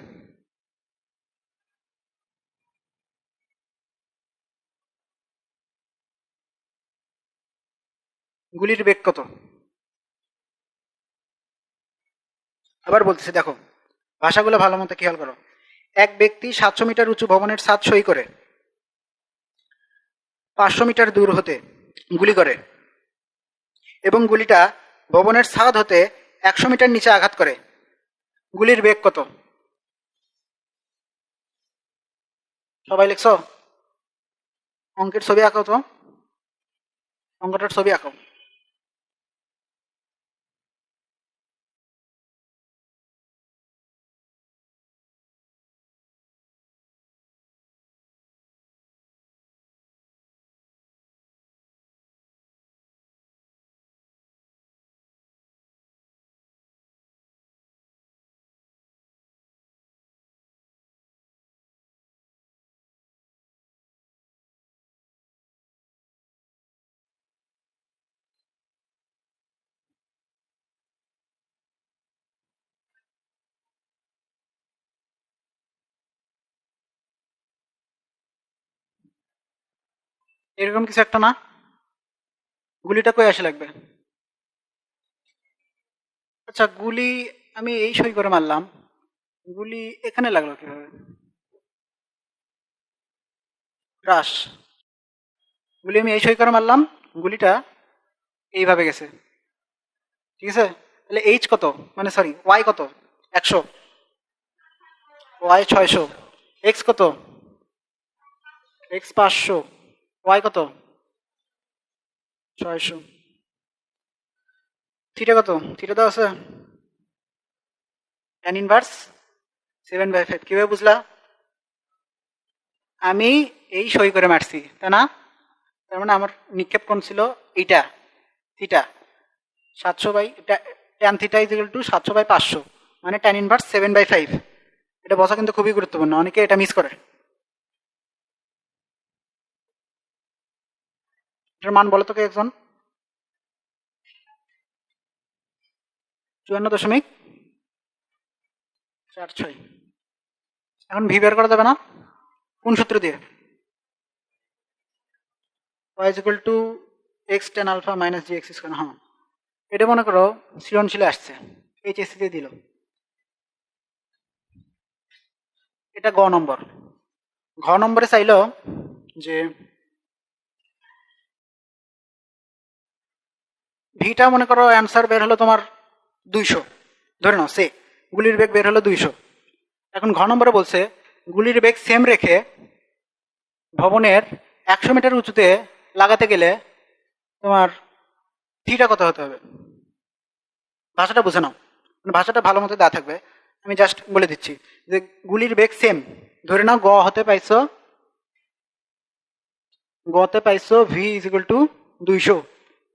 গুলির বেগ কত? আবার বলতেছি দেখো, ভাষাগুলো ভালো মতো খেয়াল করো। এক ব্যক্তি 700 মিটার উঁচু ভবনের ছাদ সই করে 500 মিটার দূর হতে গুলি করে, এবং গুলিটা ভবনের ছাদ হতে 100 মিটার নিচে আঘাত করে। গুলির বেগ কত? সবাই লিখছো? অঙ্কের ছবি আঁকো তো, অঙ্কটার ছবি আঁকো। এরকম কিছু একটা না? গুলিটা কই আসে লাগবে? আচ্ছা গুলি আমি এই সই করে মারলাম, গুলি এখানে লাগলো কিভাবে? ক্রাশ। গুলি আমি এই সই করে মারলাম, গুলিটা এইভাবে গেছে, ঠিক আছে? তাহলে এইচ কত, মানে সরি ওয়াই কত, 100, ওয়াই 600, এক্স কত, এক্স 500, ওয়াই কত 600, থিটা কত, থিটা তো আছে tan ইনভার্স 7/5। কিভাবে বুঝলা? আমি এই সই করে মারছি, তাই না? তার মানে আমার নিক্ষেপ কোণ ছিল এইটা, theta 700 by tan theta is equal to 700/500, মানে tan ইনভার্স 7/5। এটা বোঝা কিন্তু খুবই গুরুত্বপূর্ণ, অনেকে এটা মিস করে। এটার মান বলো তো কে একজন? 54.46। এখন ভি বের করা যাবে না? কোন সূত্র দিয়ে? y is equal to x tan alpha minus gx square. হ্যাঁ, এটা মনে করো সৃজনশীলে আসছে, এইচএসসি দিয়ে দিল। এটা গ নম্বর। ঘ নম্বরে চাইলো যে ভিটা মনে করো অ্যান্সার বের হলো তোমার 200, ধরে নাও সে গুলির বেগ বের হলো 200। এখন ঘ নম্বরে বলছে গুলির বেগ সেম রেখে ভবনের 100 মিটার উঁচুতে লাগাতে গেলে তোমার থিটা কত হতে হবে। ভাষাটা বুঝে নাও, মানে ভাষাটা ভালো মতো দেওয়া থাকবে, আমি জাস্ট বলে দিচ্ছি যে গুলির বেগ সেম, ধরে নাও গতে পাইছো v is equal to 200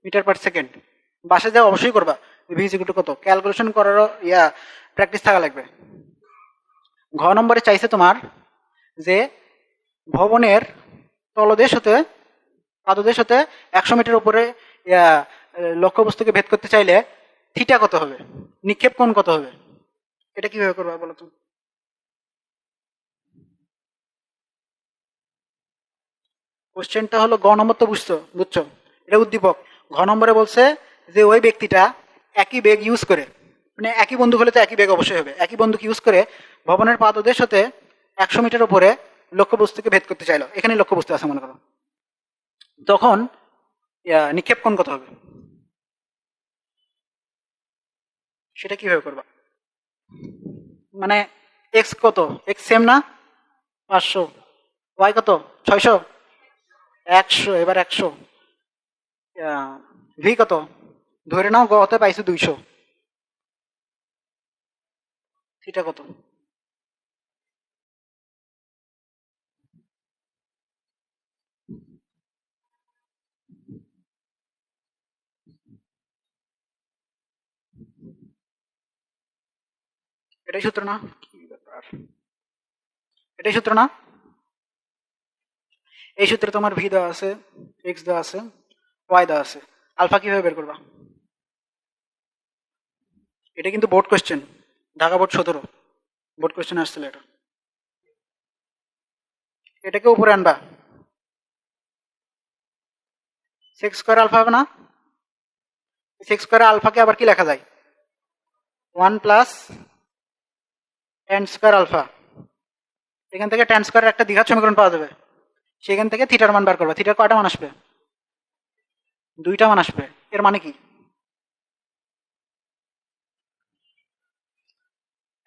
metre per second. বাসে যা অবশ্যই করবা ভি ইজ ইকুয়াল টু কত, ক্যালকুলেশন করারও প্র্যাকটিস থাকা লাগবে। ঘ নম্বরে চাইছে তোমার যে ভবনের তলদেশ হতে পাদদেশ হতে 100 মিটার উপরে লক্ষ্যবস্তুকে ভেদ করতে চাইলে থিটা কত হবে, নিক্ষেপ কোণ কত হবে। এটা কিভাবে করবা বলো তো? কোশ্চেনটা হলো গ নম্বর তো বুঝছো, এটা উদ্দীপক। ঘ নম্বরে বলছে যে ওই ব্যক্তিটা একই বেগ ইউজ করে, মানে একই বন্দুক হলে তো একই বেগ অবশ্যই হবে, একই বন্দুক ইউজ করে ভবনের পাদদেশ হতে 100 মিটার উপরে লক্ষ্যবস্তুকে ভেদ করতে চাইলো। এখানে লক্ষ্যবস্তু আছে মনে করো, তখন নিক্ষেপ কোণ কত হবে, সেটা কিভাবে করবা? মানে এক্স কত, এক্স সেম না 500, ওয়াই কত 600, 100, এবার 100, ভি কত, ধরে নাও গতে পাইছো 200, থিটা কত। এটাই সূত্র না? কি ব্যাপার, এটাই সূত্র না? এই সূত্রে তোমার ভি দেওয়া আছে, এক্স দেওয়া আছে, ওয়াই দেওয়া আছে, আলফা কিভাবে বের করবা? এটা কিন্তু board question, Dhaka board 17 board question আসছিল এটা। এটাকে উপরে আনবা, সেক্স স্কোয়ার আলফা হবে না? সেক্স স্কোয়ার আলফাকে আবার কি লেখা যায়, 1 প্লাস ট্যান স্কোয়ার আলফা। এখান থেকে ট্যান স্কোয়ারের একটা দ্বিঘাত সমীকরণ পাওয়া যাবে, সেখান থেকে থিটার মান বার করবা। থিটার কয়টা মান আসবে? 2টা মান আসবে। এর মানে কি?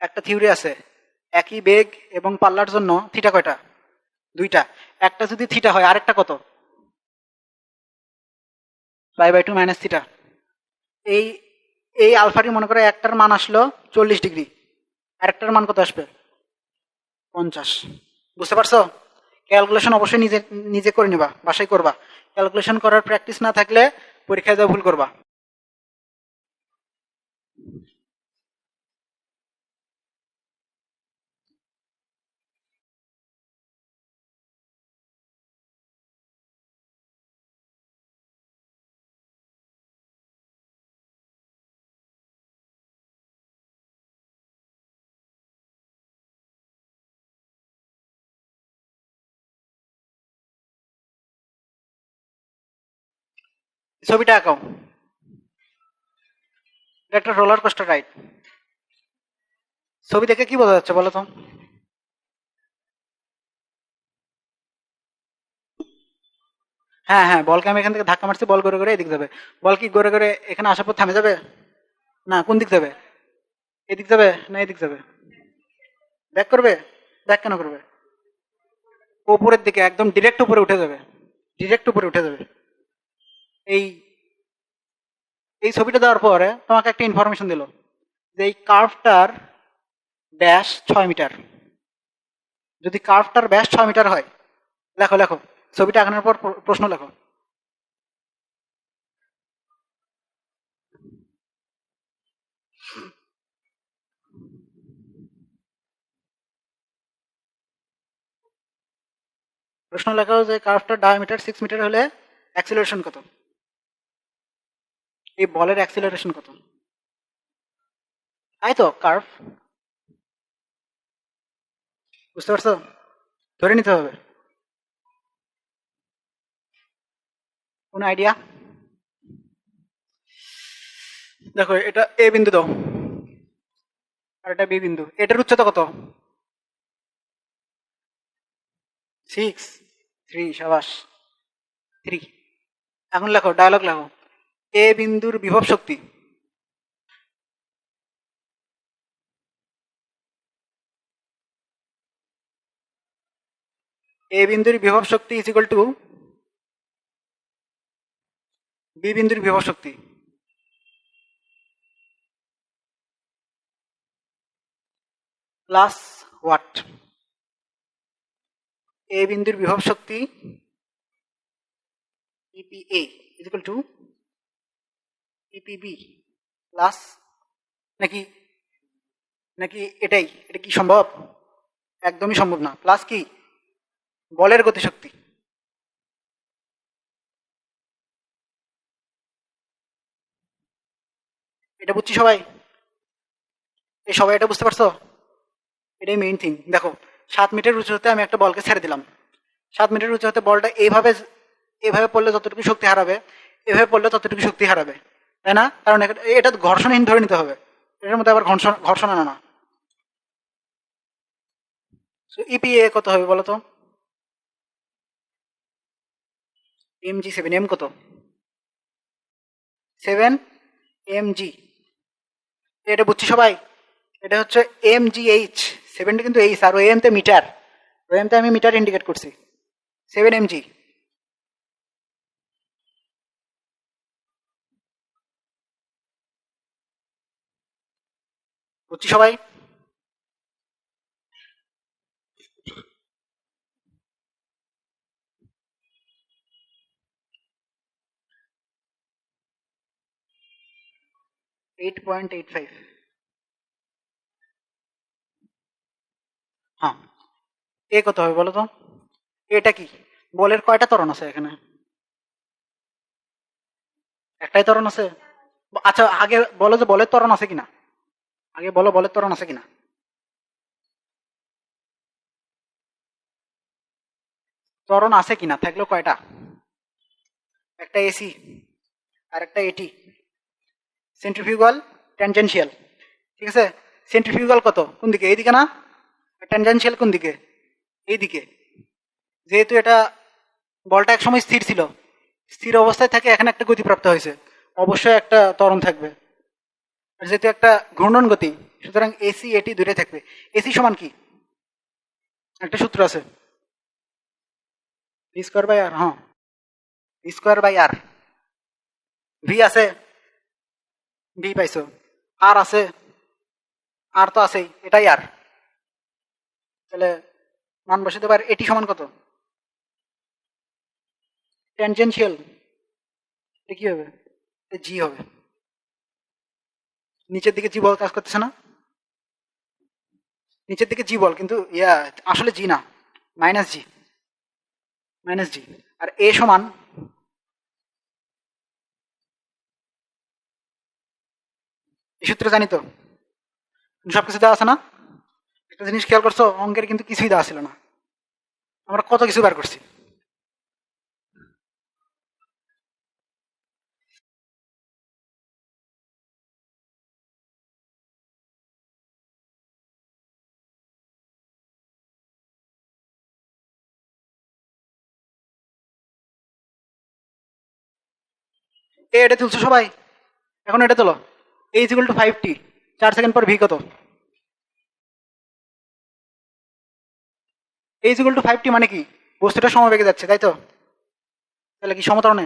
একটা থিওরি আছে, একই বেগ এবং পাল্লার জন্য থিটা কয়টা? 2টা। একটা যদি থিটা হয় আরেকটা কত? পাই/2 মাইনাস থিটা। এই এই আলফাটি মনে করে একটার মান আসলো 40 ডিগ্রি, আরেকটার মান কত আসবে? 50। বুঝতে পারছো? ক্যালকুলেশন অবশ্যই নিজে নিজে করে নিবা, বাসায় করবা। ক্যালকুলেশন করার প্র্যাকটিস না থাকলে পরীক্ষায় যা ভুল করবা। ছবিটা আঁকাও, এটা একটা রোলার কোস্টার রাইড। ছবি দেখে কি বোঝা যাচ্ছে বলো তো? হ্যাঁ হ্যাঁ, বলকে আমি এখান থেকে ধাক্কা মারছি, বল ঘুরে ঘুরে এদিক যাবে। বল কি ঘুরে ঘুরে এখানে আসার পর থামে যাবে? না, কোন দিক যাবে? এদিক যাবে না এদিক যাবে? ব্যাক করবে? ব্যাক কেন করবে? উপরের দিকে, একদম ডিরেক্ট উপরে উঠে যাবে। ডিরেক্ট উপরে উঠে যাবে। এই এই ছবিটা দেওয়ার পরে তোমাকে একটা ইনফরমেশন দিল যে এই কার্ভটার ব্যাস 6 মিটার। যদি কার্ভটার ব্যাস 6 মিটার হয়, লেখো লেখো, ছবিটা আঁকানোর পর প্রশ্ন লেখো। প্রশ্ন লেখো যে কার্ভটার ডায়ামিটার 6 মিটার হলে অ্যাক্সিলারেশন কত? এই বলের অ্যাক্সিলারেশন কত? তাই তো কার্ভ, বুঝতে পারছো? ধরে নিতে হবে। কোন আইডিয়া? দেখো, এটা এ বিন্দু দাও, আর এটা বি বিন্দু। এটার উচ্চতা কত? 6, 3, সাবাস, 3। এখন লেখো, ডায়লগ লেখো। এ বিন্দুর বিভব শক্তি, এ বিন্দুর বিভব শক্তি ইজ ইকুয়াল টু বি বিন্দুর বিভব শক্তি প্লাস হোয়াট? এ বিন্দুর বিভব শক্তি EPA is equal to EPB plus, নাকি নাকি এটাই, এটা কি সম্ভব? একদমই সম্ভব না। প্লাস কি? বলের গতিশক্তি। এটা বুঝছি সবাই? এই সবাই এটা বুঝতে পারছো? এটাই মেইন থিং। দেখো, 7 মিটার উঁচু হতে আমি একটা বলকে ছেড়ে দিলাম। 7 মিটার উঁচু হতে বলটা এইভাবে, এভাবে পড়লে যতটুকু শক্তি হারাবে, এভাবে পড়লে ততটুকু শক্তি হারাবে, তাই না? কারণ এটা ঘর্ষণহীন ধরে নিতে হবে, এটার মধ্যে আবার ঘর্ষণ ঘর্ষণ আনা না। ইপিএ কত হবে বলো তো? mg7, এম কত? 7 mg। এটা বুঝছি সবাই? এটা হচ্ছে mgh। 7টা কিন্তু এইচ, আর ও এম তে মিটার, ও এম তে আমি মিটার ইন্ডিকেট করছি। 7 mg। বুঝছি সবাই? 8.85। হ্যাঁ, এ কত হবে বলো তো? এটা কি? বলের কয়টা ত্বরণ আছে এখানে? একটাই ত্বরণ আছে। আচ্ছা, আগে বলো যে বলের ত্বরণ আছে কিনা। আগে বলো বলের ত্বরণ আছে কিনা। ত্বরণ আছে কিনা, থাকলেও কয়টা? একটা এসি, আর একটা এটি। Centrifugal, tangential. ঠিক আছে? সেন্ট্রিফিউগাল কত কোন দিকে? এইদিকে না? ট্যানজেনশিয়াল কোন দিকে? এইদিকে। যেহেতু এটা, বলটা এক সময় স্থির ছিল, স্থির অবস্থায় থাকে, এখানে একটা গতিপ্রাপ্ত হয়েছে, অবশ্যই একটা ত্বরণ থাকবে। আর যেহেতু একটা ঘূর্ণন গতি, সুতরাং এসি এটি দূরে থাকবে। এসি সমান কি? একটা সূত্র আছে, ভি স্কোয়ার বাই আর। হ্যাঁ, v square by R. V আছে, ভি পাইছো। আর আছে, আর তো আছেই, এটাই আর। তাহলে মান বসাতে পারে। এটি সমান কত? ট্যানজেনশিয়াল। এটা কি হবে? জি হবে। নিচের দিকে জি বল কাজ করতেছে না? নিচের দিকে জি বল, কিন্তু আসলে জি না, মাইনাস জি। মাইনাস জি। আর এ সমান, এই সূত্র জানি তো, সবকিছু দেওয়া আছে না? একটা জিনিস খেয়াল করছো, অঙ্কের কিন্তু কিছুই দেওয়া ছিল না, আমরা কত কিছু বার করছি। এটা তুলছো সবাই? এখন এটা তোলো। a is equal to 5t, 4 second পর ভি কত? a is equal to 5t মানে কি? বস্তুটা সমবেগে যাচ্ছে, তাই তো? তাহলে কি সমতরণে?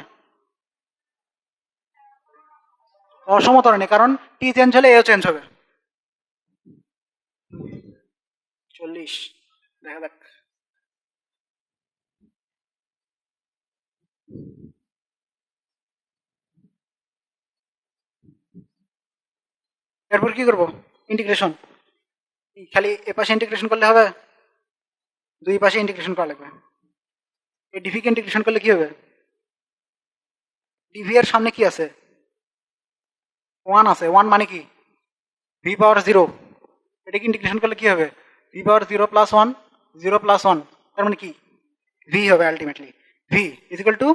অসমতরণে, কারণ টি চেঞ্জ হলে এও চেঞ্জ হবে। 40, দেখা যাক। এরপর কি করবো? ইন্টিগ্রেশন। খালি এ পাশে ইন্টিগ্রেশন করলে হবে? দুই পাশে ইন্টিগ্রেশন করা লাগবে। এই ডিভি কে ইন্টিগ্রেশন করলে কি হবে? ডিভি এর সামনে কি আছে? 1 আছে। 1 মানে কি? ভি পাওয়ার 0। এটাকে ইন্টিগ্রেশন করলে কি হবে? ভি পাওয়ার 0 প্লাস 1, 0 প্লাস 1, তার মানে কি? ভি হবে ultimately. V is equal to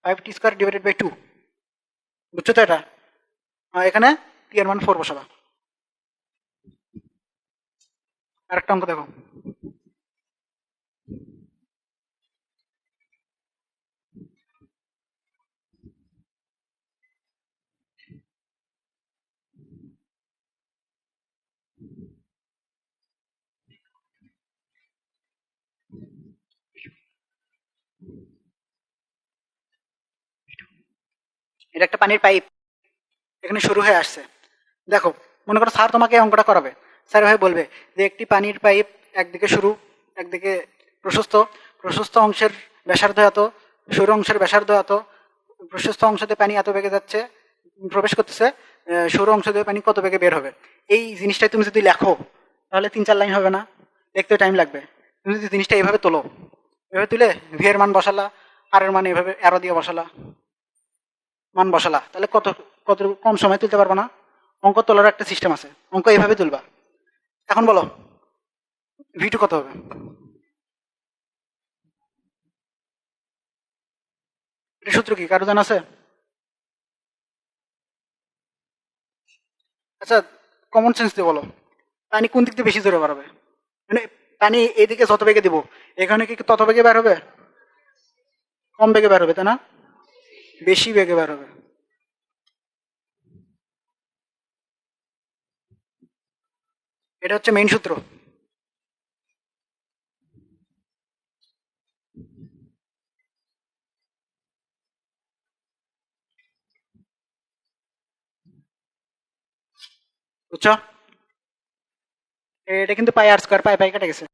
5t square divided by 2। বুঝছো তো এটা? এখানে টি এর মান 4 বসাবা। আরেকটা অঙ্ক দেখো। এটা একটা পানির পাইপ, এখানে শুরু হয়ে আসছে। দেখো, মনে করো স্যার তোমাকে এই অঙ্কটা করাবে। স্যার ভাই বলবে যে একটি পানির পাইপ একদিকে শুরু, একদিকে প্রশস্ত। প্রশস্ত অংশের ব্যাসার্ধ এত, সরু অংশের ব্যাসার্ধ এত। প্রশস্ত অংশ দিয়ে পানি এত বেগে যাচ্ছে, প্রবেশ করতেছে। সরু অংশ দিয়ে পানি কত বেগে বের হবে। এই জিনিসটাই তুমি যদি লেখো তাহলে 3-4 লাইন হবে না? দেখতে টাইম লাগবে। তুমি যদি জিনিসটা এইভাবে তোলো, এভাবে তুলে ভি এর মান বসালা, আর এর মান এভাবে অ্যারো দিয়ে বসালা, মান বসালা, তাহলে কত কত কম সময় তুলতে পারবো না? অঙ্ক তোলার একটা সিস্টেম আছে, অঙ্ক এইভাবে তুলবা। এখন বলো ভি2 কত হবে? এটা সূত্র কি কারো জানা আছে? আচ্ছা, কমন সেন্স দিয়ে বলো, পানি কোন দিক দিয়ে বেশি জোরে বাড়াবে? মানে পানি এদিকে যত বেগে দিব, এখানে কি তত বেগে বের হবে? কম বেগে বের হবে, তাই না? বেশি বেগে বের হবে। এটা হচ্ছে মেইন সূত্র। বুঝছো? এটা কিন্তু পাই আর স্কোয়ার, পাই পাই কেটে গেছে।